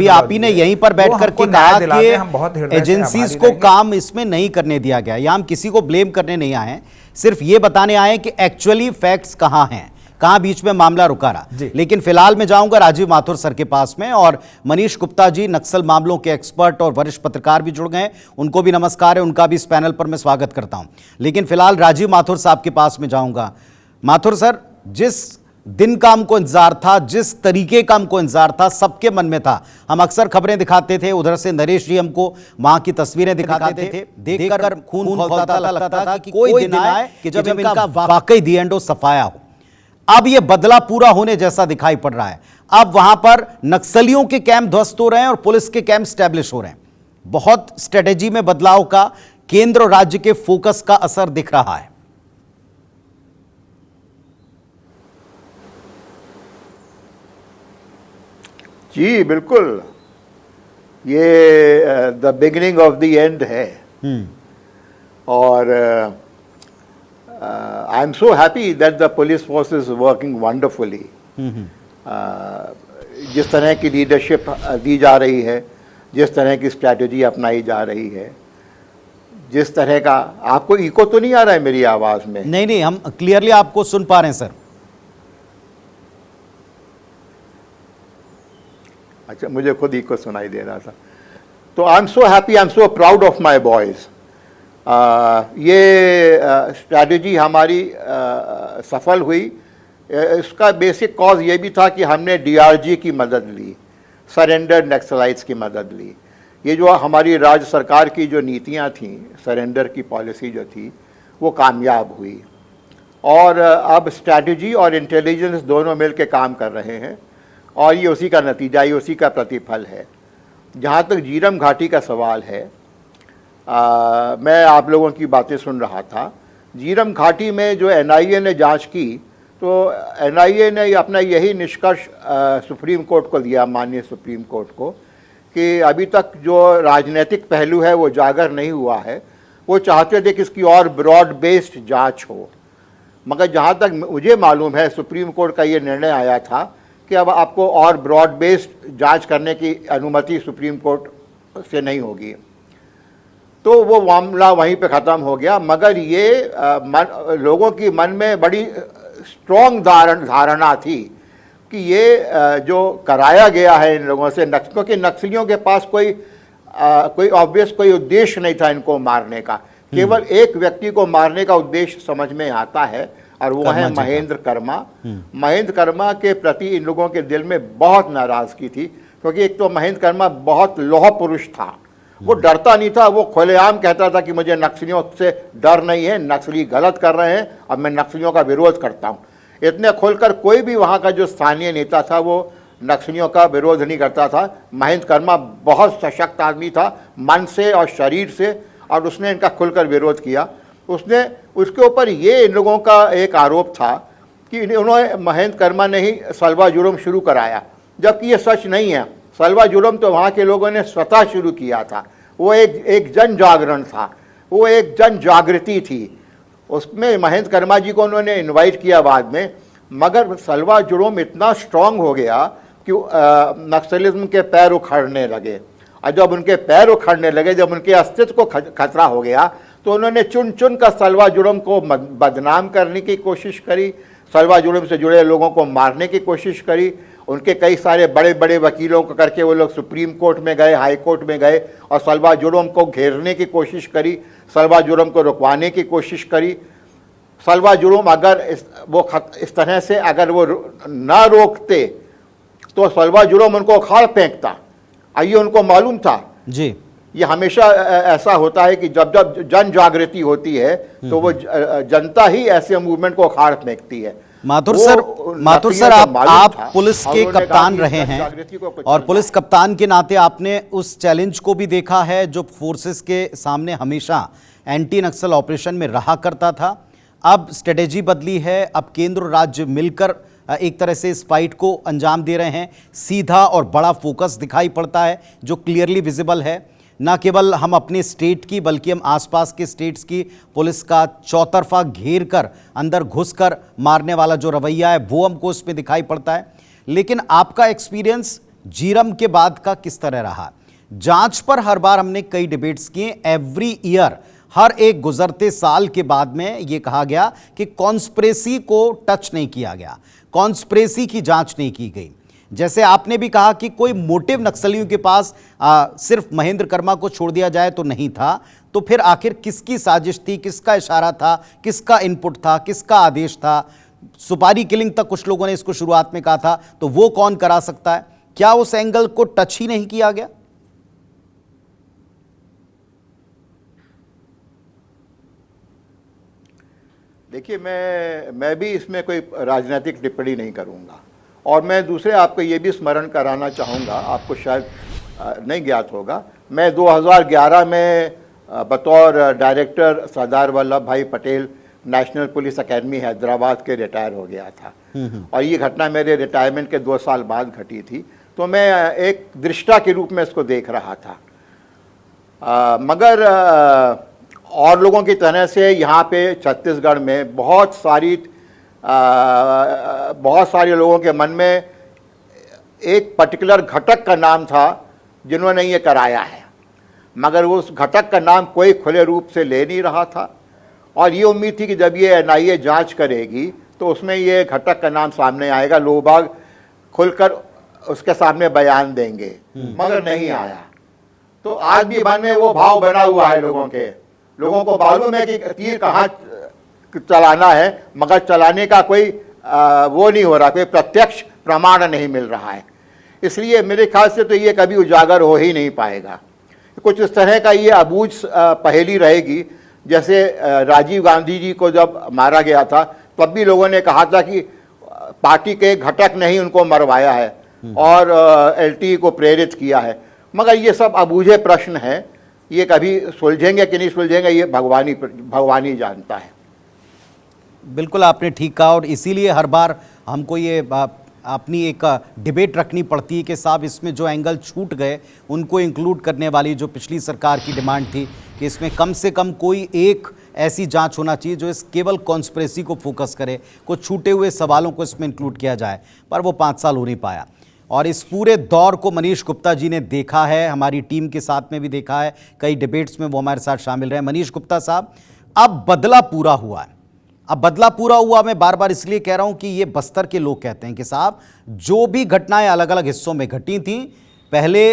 आप ही ने यहीं पर बैठ करके कहा कि एजेंसीज को काम इसमें नहीं करने दिया गया, या हम किसी को ब्लेम करने नहीं आए हैं, सिर्फ ये बताने आए कि एक्चुअली फैक्ट्स कहां हैं, कहां बीच में मामला रुका रहा। लेकिन फिलहाल मैं जाऊंगा राजीव माथुर सर के पास में, और मनीष गुप्ता जी नक्सल मामलों के एक्सपर्ट और वरिष्ठ पत्रकार भी जुड़ गए, उनको भी नमस्कार है, उनका भी इस पैनल पर मैं स्वागत करता हूं। लेकिन फिलहाल राजीव माथुर साहब के पास में जाऊंगा। माथुर सर, जिस दिन का हमको इंतजार था, जिस तरीके का हमको इंतजार था, सबके मन में था। हम अक्सर खबरें दिखाते थे, उधर से नरेश जी हमको वहां की तस्वीरें दिखाते थे, देखकर खून खौलता था, लगता था कि कोई दिन आए कि जब इनका वाकई दी एंड सफाया हो। अब यह बदला पूरा होने जैसा दिखाई पड़ रहा है। अब वहां पर नक्सलियों के कैंप ध्वस्त हो रहे हैं और पुलिस के कैंप स्टैब्लिश हो रहे हैं। बहुत स्ट्रेटेजी में बदलाव का, केंद्र और राज्य के फोकस का असर दिख रहा है। जी बिल्कुल, ये the beginning of the end है। और I am so happy that the police force is working wonderfully. जिस तरह की लीडरशिप दी जा रही है, जिस तरह की स्ट्रैटेजी अपनाई जा रही है, जिस तरह का, आपको इको तो नहीं आ रहा है मेरी आवाज में? नहीं, हम क्लियरली आपको सुन पा रहे हैं सर। अच्छा, मुझे खुद इको सुनाई दे रहा था। तो I am so happy, I am so proud of my boys. ये स्ट्रैटेजी हमारी सफल हुई। इसका बेसिक कॉज ये भी था कि हमने डीआरजी की मदद ली, सरेंडर नक्सलाइट्स की मदद ली। ये जो हमारी राज्य सरकार की जो नीतियां थीं, सरेंडर की पॉलिसी जो थी, वो कामयाब हुई। और अब स्ट्रैटेजी और इंटेलिजेंस दोनों मिल के काम कर रहे हैं, और ये उसी का नतीजा, ये उसी का प्रतिफल है। जहाँ तक झीरम घाटी का सवाल है, मैं आप लोगों की बातें सुन रहा था। झीरम घाटी में जो एनआईए ने जांच की, तो एनआईए ने अपना यही निष्कर्ष सुप्रीम कोर्ट को दिया, माननीय सुप्रीम कोर्ट को, कि अभी तक जो राजनीतिक पहलू है वो उजागर नहीं हुआ है। वो चाहते थे कि इसकी और ब्रॉड बेस्ड जांच हो, मगर जहाँ तक मुझे मालूम है सुप्रीम कोर्ट का ये निर्णय आया था कि अब आपको और ब्रॉड बेस्ड जांच करने की अनुमति सुप्रीम कोर्ट से नहीं होगी। तो वो मामला वहीं पे ख़त्म हो गया। मगर ये लोगों की मन में बड़ी स्ट्रॉन्ग धारणा थी कि ये जो कराया गया है इन लोगों से, क्योंकि नक्सलियों के पास कोई ऑब्वियस कोई उद्देश्य नहीं था इनको मारने का, केवल एक व्यक्ति को मारने का उद्देश्य समझ में आता है, और वो है महेंद्र कर्मा। महेंद्र कर्मा के प्रति इन लोगों के दिल में बहुत नाराज़गी थी, क्योंकि एक तो महेंद्र कर्मा बहुत लौह पुरुष था, वो डरता नहीं था। वो खुलेआम कहता था कि मुझे नक्सलियों से डर नहीं है, नक्सली गलत कर रहे हैं और मैं नक्सलियों का विरोध करता हूँ। इतने खुलकर कोई भी वहाँ का जो स्थानीय नेता था वो नक्सलियों का विरोध नहीं करता था। महेंद्र कर्मा बहुत सशक्त आदमी था, मन से और शरीर से, और उसने इनका खुलकर विरोध किया। उसके ऊपर ये इन लोगों का एक आरोप था कि उन्होंने महेंद्र कर्मा ने ही सलवा जुर्म शुरू कराया, जबकि ये सच नहीं है। सलवा जुर्म तो वहाँ के लोगों ने स्वतः शुरू किया था। वो एक जन जागरण था, वो एक जन जागृति थी। उसमें महेंद्र कर्मा जी को उन्होंने इनवाइट किया बाद में, मगर सलवा जुर्म इतना स्ट्रांग हो गया कि नक्सलिज्म के पैर उखड़ने लगे, और जब उनके पैर उखड़ने लगे, जब उनके अस्तित्व को खतरा हो गया, तो उन्होंने चुन चुन कर सलवा जुर्म को बदनाम करने की कोशिश करी, सलवा जुर्म से जुड़े लोगों को मारने की कोशिश करी। उनके कई सारे बड़े बड़े वकीलों को करके वो लोग सुप्रीम कोर्ट में गए, हाई कोर्ट में गए, और सलवा जुर्म को घेरने की कोशिश करी, सलवा जुर्म को रुकवाने की कोशिश करी। सलवा जुर्म अगर इस तरह से अगर वो ना रोकते तो सलवा जुर्म उनको उखाड़ फेंकता। आइए, उनको मालूम था जी। ये हमेशा ऐसा होता है कि जब जब जन जागृति होती है तो वो जनता ही ऐसे मूवमेंट को उखाड़ फेंकती है। माथुर सर आप पुलिस के कप्तान रहे हैं, और पुलिस कप्तान के नाते आपने उस चैलेंज को भी देखा है जो फोर्सेस के सामने हमेशा एंटी नक्सल ऑपरेशन में रहा करता था। अब स्ट्रेटेजी बदली है, अब केंद्र और राज्य मिलकर एक तरह से इस फाइट को अंजाम दे रहे हैं। सीधा और बड़ा फोकस दिखाई पड़ता है जो क्लियरली विजिबल है। न केवल हम अपने स्टेट की बल्कि हम आसपास के स्टेट्स की पुलिस का चौतरफा घेर कर अंदर घुसकर मारने वाला जो रवैया है वो हमको इसमें दिखाई पड़ता है। लेकिन आपका एक्सपीरियंस झीरम के बाद का किस तरह रहा? जांच पर हर बार हमने कई डिबेट्स किए, एवरी ईयर हर एक गुजरते साल के बाद में ये कहा गया कि कॉन्स्पिरेसी को टच नहीं किया गया, कॉन्स्पिरेसी की जांच नहीं की गई। जैसे आपने भी कहा कि कोई मोटिव नक्सलियों के पास सिर्फ महेंद्र कर्मा को छोड़ दिया जाए तो नहीं था, तो फिर आखिर किसकी साजिश थी, किसका इशारा था, किसका इनपुट था, किसका आदेश था? सुपारी किलिंग तक कुछ लोगों ने इसको शुरुआत में कहा था, तो वो कौन करा सकता है? क्या उस एंगल को टच ही नहीं किया गया? देखिए, मैं भी इसमें कोई राजनीतिक टिप्पणी नहीं करूंगा, और मैं दूसरे आपको ये भी स्मरण कराना चाहूँगा, आपको शायद नहीं ज्ञात होगा, मैं 2011 में बतौर डायरेक्टर सरदार वल्लभ भाई Patel national police academy Hyderabad के रिटायर हो गया था। और ये घटना मेरे रिटायरमेंट के 2 साल बाद घटी थी, तो मैं एक दृष्टा के रूप में इसको देख रहा था। मगर और लोगों की तरह से यहाँ पे छत्तीसगढ़ में बहुत सारे लोगों के मन में एक पर्टिकुलर घटक का नाम था जिन्होंने ये कराया है, मगर उस घटक का नाम कोई खुले रूप से ले नहीं रहा था। और ये उम्मीद थी कि जब ये एनआईए जांच करेगी तो उसमें ये घटक का नाम सामने आएगा, लोग बाग खुलकर उसके सामने बयान देंगे, मगर नहीं आया। तो आज भी मन में वो भाव बना हुआ है लोगों को मालूम है कि तीर कहाँ चलाना है, मगर चलाने का कोई वो नहीं हो रहा, कोई प्रत्यक्ष प्रमाण नहीं मिल रहा है। इसलिए मेरे ख्याल से तो ये कभी उजागर हो ही नहीं पाएगा। कुछ इस तरह का ये अबूझ पहेली रहेगी, जैसे राजीव गांधी जी को जब मारा गया था तब भी लोगों ने कहा था कि पार्टी के घटक ने ही उनको मरवाया है और एलटीई को प्रेरित किया है। मगर ये सब अबूझे प्रश्न हैं, ये कभी सुलझेंगे कि नहीं सुलझेंगे ये भगवान ही जानता है। बिल्कुल आपने ठीक कहा, और इसीलिए हर बार हमको ये अपनी एक डिबेट रखनी पड़ती है कि साहब इसमें जो एंगल छूट गए उनको इंक्लूड करने वाली जो पिछली सरकार की डिमांड थी कि इसमें कम से कम कोई एक ऐसी जांच होना चाहिए जो इस केवल कॉन्स्पिरेसी को फोकस करे, कुछ छूटे हुए सवालों को इसमें इंक्लूड किया जाए, पर वो 5 साल हो नहीं पाया। और इस पूरे दौर को मनीष गुप्ता जी ने देखा है, हमारी टीम के साथ में भी देखा है, कई डिबेट्स में वो हमारे साथ शामिल रहे। मनीष गुप्ता साहब, अब बदला पूरा हुआ है, अब बदला पूरा हुआ। मैं बार बार इसलिए कह रहा हूं कि ये बस्तर के लोग कहते हैं कि साहब जो भी घटनाएं अलग अलग हिस्सों में घटी थी, पहले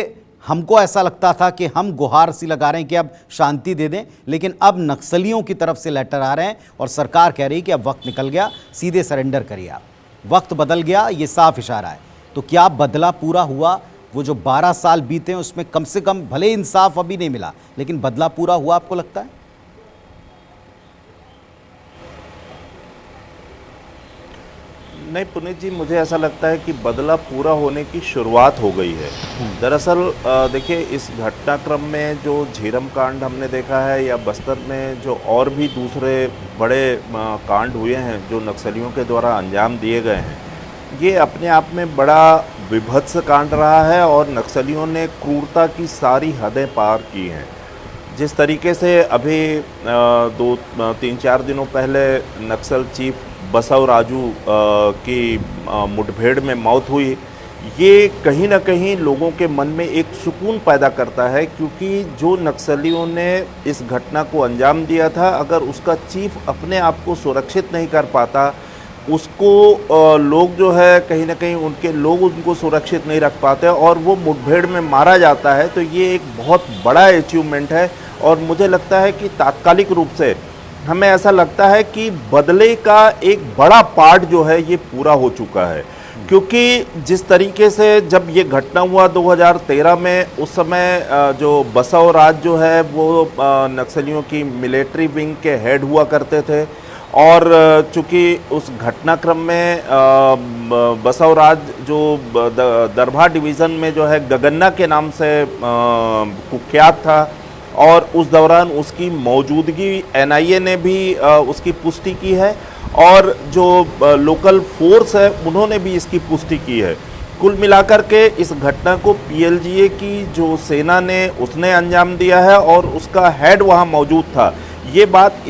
हमको ऐसा लगता था कि हम गुहार सी लगा रहे हैं कि अब शांति दे दें, लेकिन अब नक्सलियों की तरफ से लेटर आ रहे हैं और सरकार कह रही है कि अब वक्त निकल गया, सीधे सरेंडर करिए आप, वक्त बदल गया, ये साफ इशारा है। तो क्या बदला पूरा हुआ? वो जो 12 साल बीते हैं उसमें कम से कम, भले इंसाफ अभी नहीं मिला, लेकिन बदला पूरा हुआ आपको लगता है? नहीं पुनीत जी, मुझे ऐसा लगता है कि बदला पूरा होने की शुरुआत हो गई है। दरअसल देखिए, इस घटनाक्रम में जो झीरम कांड हमने देखा है या बस्तर में जो और भी दूसरे बड़े कांड हुए हैं जो नक्सलियों के द्वारा अंजाम दिए गए हैं, ये अपने आप में बड़ा विभत्स कांड रहा है और नक्सलियों ने क्रूरता की सारी हदें पार की हैं। जिस तरीके से अभी 2-3-4 दिनों पहले नक्सल चीफ बसव राजू की मुठभेड़ में मौत हुई, ये कहीं ना कहीं लोगों के मन में एक सुकून पैदा करता है, क्योंकि जो नक्सलियों ने इस घटना को अंजाम दिया था, अगर उसका चीफ अपने आप को सुरक्षित नहीं कर पाता, उसको लोग जो है कहीं ना कहीं उनके लोग उनको सुरक्षित नहीं रख पाते और वो मुठभेड़ में मारा जाता है, तो ये एक बहुत बड़ा अचीवमेंट है। और मुझे लगता है कि तात्कालिक रूप से हमें ऐसा लगता है कि बदले का एक बड़ा पार्ट जो है ये पूरा हो चुका है, क्योंकि जिस तरीके से जब ये घटना हुआ 2013 में, उस समय जो बसव राज जो है वो नक्सलियों की मिलिट्री विंग के हेड हुआ करते थे, और चूंकि उस घटनाक्रम में बसव राज जो दरभा डिवीज़न में जो है गगन्ना के नाम से कुख्यात था, और उस दौरान उसकी मौजूदगी एनआईए ने भी उसकी पुष्टि की है और जो लोकल फोर्स है उन्होंने भी इसकी पुष्टि की है। कुल मिलाकर के इस घटना को पीएलजीए की जो सेना ने उसने अंजाम दिया है और उसका हेड वहाँ मौजूद था, ये बात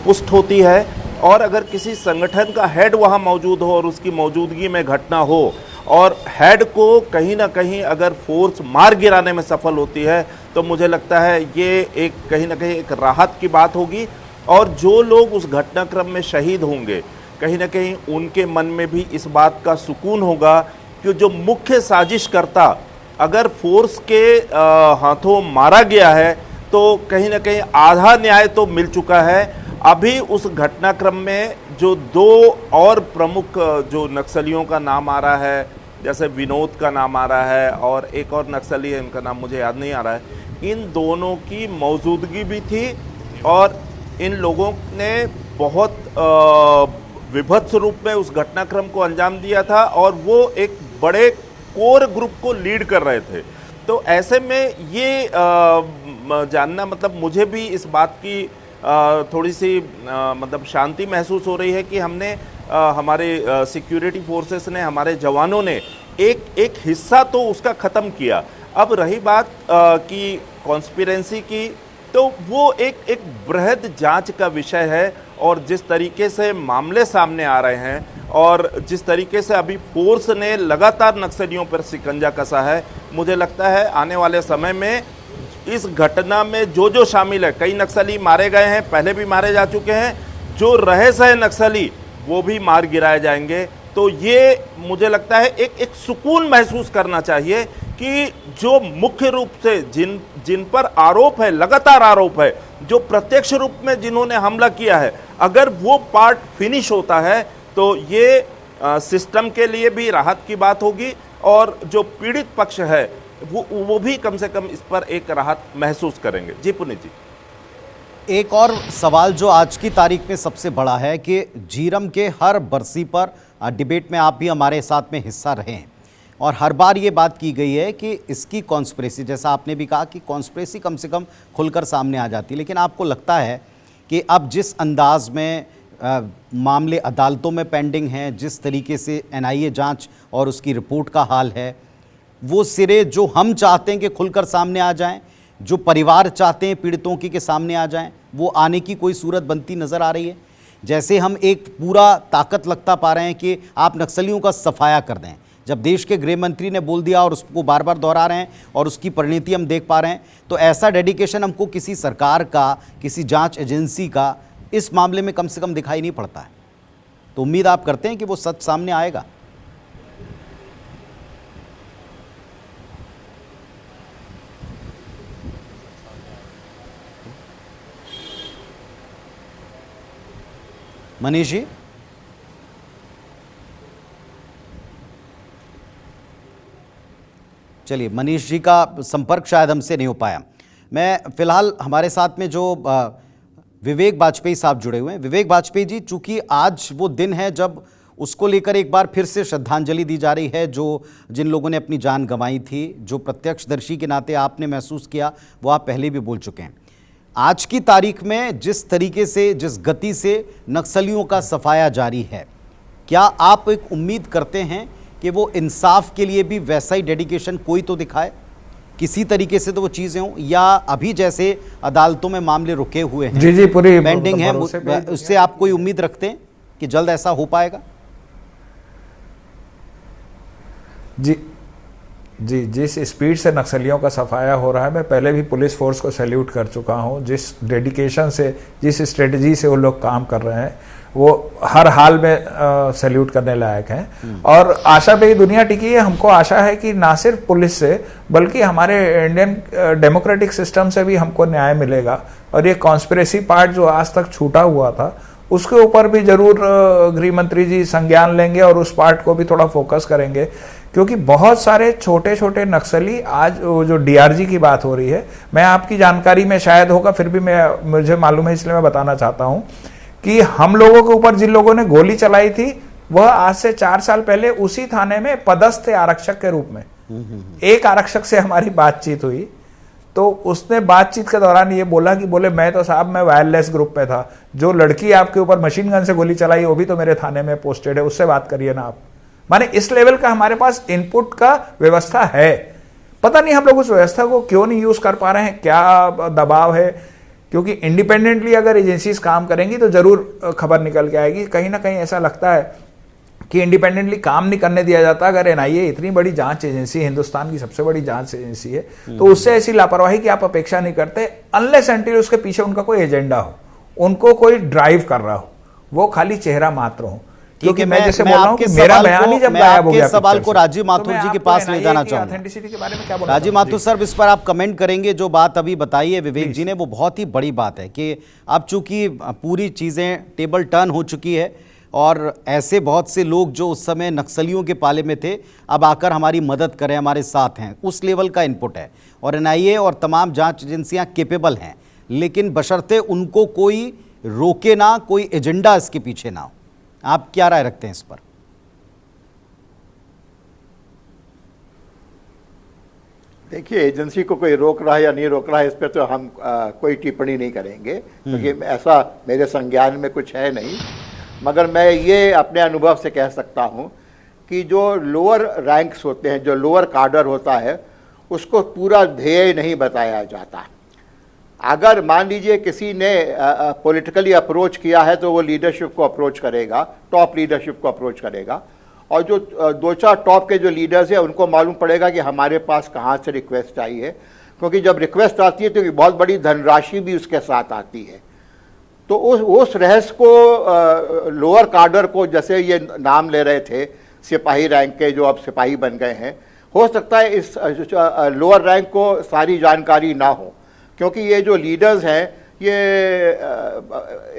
पुष्ट होती है। और अगर किसी संगठन का हेड वहाँ मौजूद हो और उसकी मौजूदगी में घटना हो और हेड को कहीं ना कहीं अगर फोर्स मार गिराने में सफल होती है, तो मुझे लगता है ये एक कहीं ना कहीं एक राहत की बात होगी। और जो लोग उस घटनाक्रम में शहीद होंगे, कहीं ना कहीं उनके मन में भी इस बात का सुकून होगा कि जो मुख्य साजिशकर्ता अगर फोर्स के हाथों मारा गया है, तो कहीं ना कहीं आधा न्याय तो मिल चुका है। अभी उस घटनाक्रम में जो 2 और प्रमुख जो नक्सलियों का नाम आ रहा है, जैसे विनोद का नाम आ रहा है और एक और नक्सली है, इनका नाम मुझे याद नहीं आ रहा है, इन दोनों की मौजूदगी भी थी और इन लोगों ने बहुत विभत्स रूप में उस घटनाक्रम को अंजाम दिया था और वो एक बड़े कोर ग्रुप को लीड कर रहे थे। तो ऐसे में ये जानना, मतलब मुझे भी इस बात की थोड़ी सी मतलब शांति महसूस हो रही है कि हमने हमारे सिक्योरिटी फोर्सेस ने, हमारे जवानों ने एक हिस्सा तो उसका ख़त्म किया। अब रही बात की कॉन्स्पिरेंसी की, तो वो एक बृहद जांच का विषय है और जिस तरीके से मामले सामने आ रहे हैं और जिस तरीके से अभी फोर्स ने लगातार नक्सलियों पर शिकंजा कसा है, मुझे लगता है आने वाले समय में इस घटना में जो शामिल है, कई नक्सली मारे गए हैं, पहले भी मारे जा चुके हैं, जो रहे सहे नक्सली वो भी मार गिराए जाएंगे। तो ये मुझे लगता है एक सुकून महसूस करना चाहिए कि जो मुख्य रूप से जिन पर आरोप है, लगातार आरोप है, जो प्रत्यक्ष रूप में जिन्होंने हमला किया है, अगर वो पार्ट फिनिश होता है तो ये सिस्टम के लिए भी राहत की बात होगी और जो पीड़ित पक्ष है वो भी कम से कम इस पर एक राहत महसूस करेंगे। जी पुनीत जी, एक और सवाल जो आज की तारीख में सबसे बड़ा है कि झीरम के हर बरसी पर डिबेट में आप भी हमारे साथ में हिस्सा रहे हैं, और हर बार ये बात की गई है कि इसकी कॉन्स्पिरेसी, जैसा आपने भी कहा कि कॉन्स्पिरेसी कम से कम खुलकर सामने आ जाती है, लेकिन आपको लगता है कि अब जिस अंदाज में मामले अदालतों में पेंडिंग हैं, जिस तरीके से एनआईए जांच और उसकी रिपोर्ट का हाल है, वो सिरे जो हम चाहते हैं कि खुलकर सामने आ जाएं, जो परिवार चाहते हैं पीड़ितों के सामने आ जाएं, वो आने की कोई सूरत बनती नज़र आ रही है? जैसे हम एक पूरा ताकत लगता पा रहे हैं कि आप नक्सलियों का सफाया कर दें, जब देश के गृह मंत्री ने बोल दिया और उसको बार बार दोहरा रहे हैं और उसकी परिणति हम देख पा रहे हैं, तो ऐसा डेडिकेशन हमको किसी सरकार का, किसी जांच एजेंसी का इस मामले में कम से कम दिखाई नहीं पड़ता है। तो उम्मीद आप करते हैं कि वो सच सामने आएगा? मनीष जी, चलिए, मनीष जी का संपर्क शायद हमसे नहीं हो पाया। मैं फिलहाल, हमारे साथ में जो विवेक वाजपेयी साहब जुड़े हुए हैं। विवेक वाजपेयी जी, चूंकि आज वो दिन है जब उसको लेकर एक बार फिर से श्रद्धांजलि दी जा रही है, जो जिन लोगों ने अपनी जान गंवाई थी, जो प्रत्यक्षदर्शी के नाते आपने महसूस किया, वो आप पहले भी बोल चुके हैं। आज की तारीख में जिस तरीके से, जिस गति से नक्सलियों का सफाया जारी है, क्या आप एक उम्मीद करते हैं कि वो इंसाफ के लिए भी वैसा ही डेडिकेशन कोई तो दिखाए, किसी तरीके से तो वो चीज़ें हों, या अभी जैसे अदालतों में मामले रुके हुए हैं, जी पूरी पेंडिंग है, उससे आप कोई उम्मीद रखते हैं कि जल्द ऐसा हो पाएगा? जी, जिस स्पीड से नक्सलियों का सफाया हो रहा है, मैं पहले भी पुलिस फोर्स को सैल्यूट कर चुका हूं। जिस डेडिकेशन से, जिस स्ट्रेटजी से वो लोग काम कर रहे हैं, वो हर हाल में सैल्यूट करने लायक हैं। और आशा पे ही दुनिया टिकी है। हमको आशा है कि ना सिर्फ पुलिस से, बल्कि हमारे इंडियन डेमोक्रेटिक सिस्टम से भी हमको न्याय मिलेगा। और ये कॉन्स्पिरेसी पार्ट जो आज तक छूटा हुआ था, उसके ऊपर भी जरूर गृह मंत्री जी संज्ञान लेंगे और उस पार्ट को भी थोड़ा फोकस करेंगे, क्योंकि बहुत सारे छोटे छोटे नक्सली, आज जो डीआरजी की बात हो रही है, मैं आपकी जानकारी में शायद होगा, फिर भी मुझे मालूम है इसलिए मैं बताना चाहता हूं कि हम लोगों के ऊपर जिन लोगों ने गोली चलाई थी, वह आज से 4 साल पहले उसी थाने में पदस्थ थे आरक्षक के रूप में। एक आरक्षक से हमारी बातचीत हुई, तो उसने बातचीत के दौरान ये बोला कि मैं तो साहब, मैं वायरलेस ग्रुप पे था, जो लड़की आपके ऊपर मशीन गन से गोली चलाई वो भी तो मेरे थाने में पोस्टेड है, उससे बात करिए ना आप। माने इस लेवल का हमारे पास इनपुट का व्यवस्था है। पता नहीं हम लोग उस व्यवस्था को क्यों नहीं यूज कर पा रहे हैं, क्या दबाव है? क्योंकि इंडिपेंडेंटली अगर एजेंसीज काम करेंगी तो जरूर खबर निकल के आएगी। कहीं ना कहीं ऐसा लगता है कि इंडिपेंडेंटली काम नहीं करने दिया जाता। अगर एनआईए इतनी बड़ी जांच एजेंसी, हिंदुस्तान की सबसे बड़ी जांच एजेंसी है, तो उससे ऐसी लापरवाही की आप अपेक्षा नहीं करते, अनलेस एंटिल उसके पीछे उनका कोई एजेंडा हो, उनको कोई ड्राइव कर रहा हो, वो खाली चेहरा मात्र हो। क्योंकि मैं जैसे बोल रहा हूं कि मेरा बयान ही जब गायब हो गया, सवाल को राजीव माथुर जी के पास ले जाना चाहूंगा। ऑथेंटिसिटी के बारे में क्या बोलना? राजीव माथुर सर, इस पर आप कमेंट करेंगे? जो बात अभी बताई है विवेक जी ने, वो बहुत ही बड़ी बात है कि अब चूंकि पूरी चीजें टेबल टर्न हो चुकी है और ऐसे बहुत से लोग जो उस समय नक्सलियों के पाले में थे, अब आकर हमारी मदद करें, हमारे साथ हैं, उस लेवल का इनपुट है। और एनआईए और तमाम जांच एजेंसियां केपेबल हैं, लेकिन बशर्ते उनको कोई रोके ना, कोई एजेंडा इसके पीछे ना हो। आप क्या राय रखते हैं इस पर? देखिए, एजेंसी को कोई रोक रहा है या नहीं रोक रहा है, इस पर तो हम कोई टिप्पणी नहीं करेंगे, क्योंकि ऐसा मेरे संज्ञान में कुछ है नहीं। मगर मैं ये अपने अनुभव से कह सकता हूँ कि जो लोअर रैंक्स होते हैं, जो लोअर कार्डर होता है, उसको पूरा ध्येय नहीं बताया जाता। अगर मान लीजिए किसी ने पॉलिटिकली अप्रोच किया है, तो वो लीडरशिप को अप्रोच करेगा, टॉप लीडरशिप को अप्रोच करेगा। और जो 2-4 टॉप के जो लीडर्स हैं, उनको मालूम पड़ेगा कि हमारे पास कहाँ से रिक्वेस्ट आई है, क्योंकि जब रिक्वेस्ट आती है तो बहुत बड़ी धनराशि भी उसके साथ आती है। तो उस रहस्य को लोअर कार्डर को, जैसे ये नाम ले रहे थे सिपाही रैंक के जो अब सिपाही बन गए हैं, हो सकता है इस लोअर रैंक को सारी जानकारी ना हो, क्योंकि ये जो लीडर्स हैं ये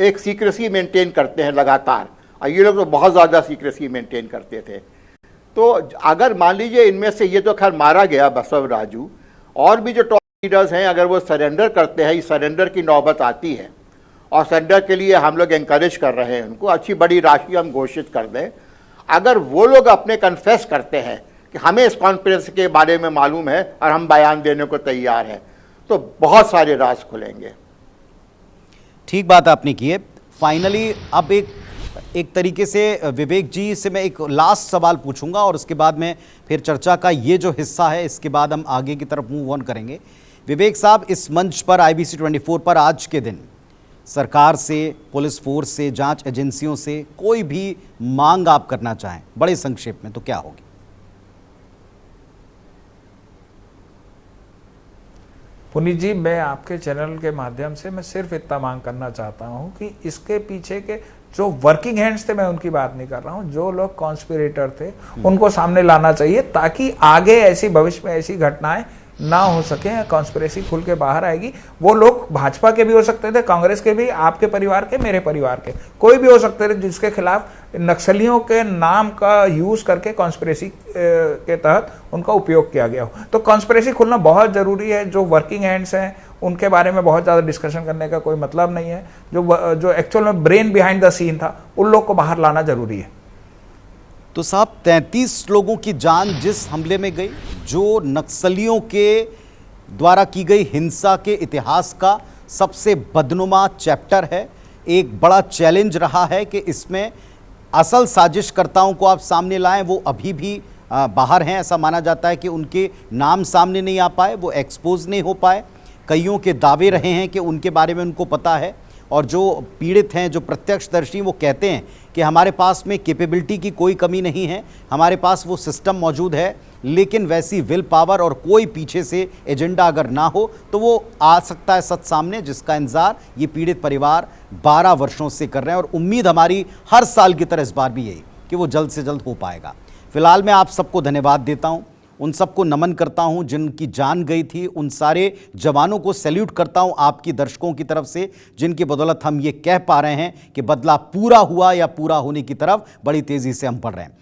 एक सीक्रेसी मेंटेन करते हैं लगातार, और ये लोग तो बहुत ज़्यादा सीक्रेसी मेंटेन करते थे। तो अगर मान लीजिए इनमें से, ये तो खैर मारा गया बसव राजू, और भी जो टॉप लीडर्स हैं, अगर वो सरेंडर करते हैं, इस सरेंडर की नौबत आती है, और सरेंडर के लिए हम लोग एनकरेज कर रहे हैं उनको, अच्छी बड़ी राशि हम घोषित कर दें, अगर वो लोग अपने कन्फेस करते हैं कि हमें इस कॉन्स्पिरेसी के बारे में मालूम है और हम बयान देने को तैयार हैं, तो बहुत सारे राज खुलेंगे। ठीक बात आपने की है। फाइनली अब एक तरीके से विवेक जी से मैं एक लास्ट सवाल पूछूंगा और उसके बाद में फिर चर्चा का ये जो हिस्सा है इसके बाद हम आगे की तरफ मूव ऑन करेंगे। विवेक साहब, इस मंच पर IBC 24 पर आज के दिन सरकार से, पुलिस फोर्स से, जांच एजेंसियों से कोई भी मांग आप करना चाहें बड़े संक्षेप में तो क्या होगी? पुनीत जी, मैं आपके चैनल के माध्यम से मैं सिर्फ इतना मांग करना चाहता हूं कि इसके पीछे के जो वर्किंग हैंड्स थे, मैं उनकी बात नहीं कर रहा हूं, जो लोग कॉन्स्पिरेटर थे उनको सामने लाना चाहिए, ताकि आगे ऐसी भविष्य में ऐसी घटनाएं ना हो सके। कॉन्स्पिरेसी खुल के बाहर आएगी। वो लोग भाजपा के भी हो सकते थे, कांग्रेस के भी, आपके परिवार के, मेरे परिवार के, कोई भी हो सकते थे, जिसके खिलाफ नक्सलियों के नाम का यूज करके कॉन्स्पिरेसी के तहत उनका उपयोग किया गया हो। तो कॉन्स्पिरेसी खुलना बहुत जरूरी है। जो वर्किंग हैंड्स हैं उनके बारे में बहुत ज़्यादा डिस्कशन करने का कोई मतलब नहीं है। जो एक्चुअल में ब्रेन बिहाइंड द सीन था, उन लोग को बाहर लाना जरूरी है। तो साहब, 33 लोगों की जान जिस हमले में गई, जो नक्सलियों के द्वारा की गई हिंसा के इतिहास का सबसे बदनुमा चैप्टर है, एक बड़ा चैलेंज रहा है कि इसमें असल साजिशकर्ताओं को आप सामने लाएं। वो अभी भी बाहर हैं। ऐसा माना जाता है कि उनके नाम सामने नहीं आ पाए, वो एक्सपोज नहीं हो पाए। कईयों के दावे रहे हैं कि उनके बारे में उनको पता है, और जो पीड़ित हैं, जो प्रत्यक्षदर्शी, वो कहते हैं कि हमारे पास में कैपेबिलिटी की कोई कमी नहीं है, हमारे पास वो सिस्टम मौजूद है, लेकिन वैसी विल पावर और कोई पीछे से एजेंडा अगर ना हो तो वो आ सकता है सच सामने, जिसका इंतजार ये पीड़ित परिवार 12 वर्षों से कर रहे हैं। और उम्मीद हमारी हर साल की तरह इस बार भी यही कि वो जल्द से जल्द हो पाएगा। फिलहाल मैं आप सबको धन्यवाद देता हूँ, उन सबको नमन करता हूं जिनकी जान गई थी, उन सारे जवानों को सैल्यूट करता हूं आपकी दर्शकों की तरफ से, जिनकी बदौलत हम ये कह पा रहे हैं कि बदला पूरा हुआ या पूरा होने की तरफ बड़ी तेजी से हम बढ़ रहे हैं।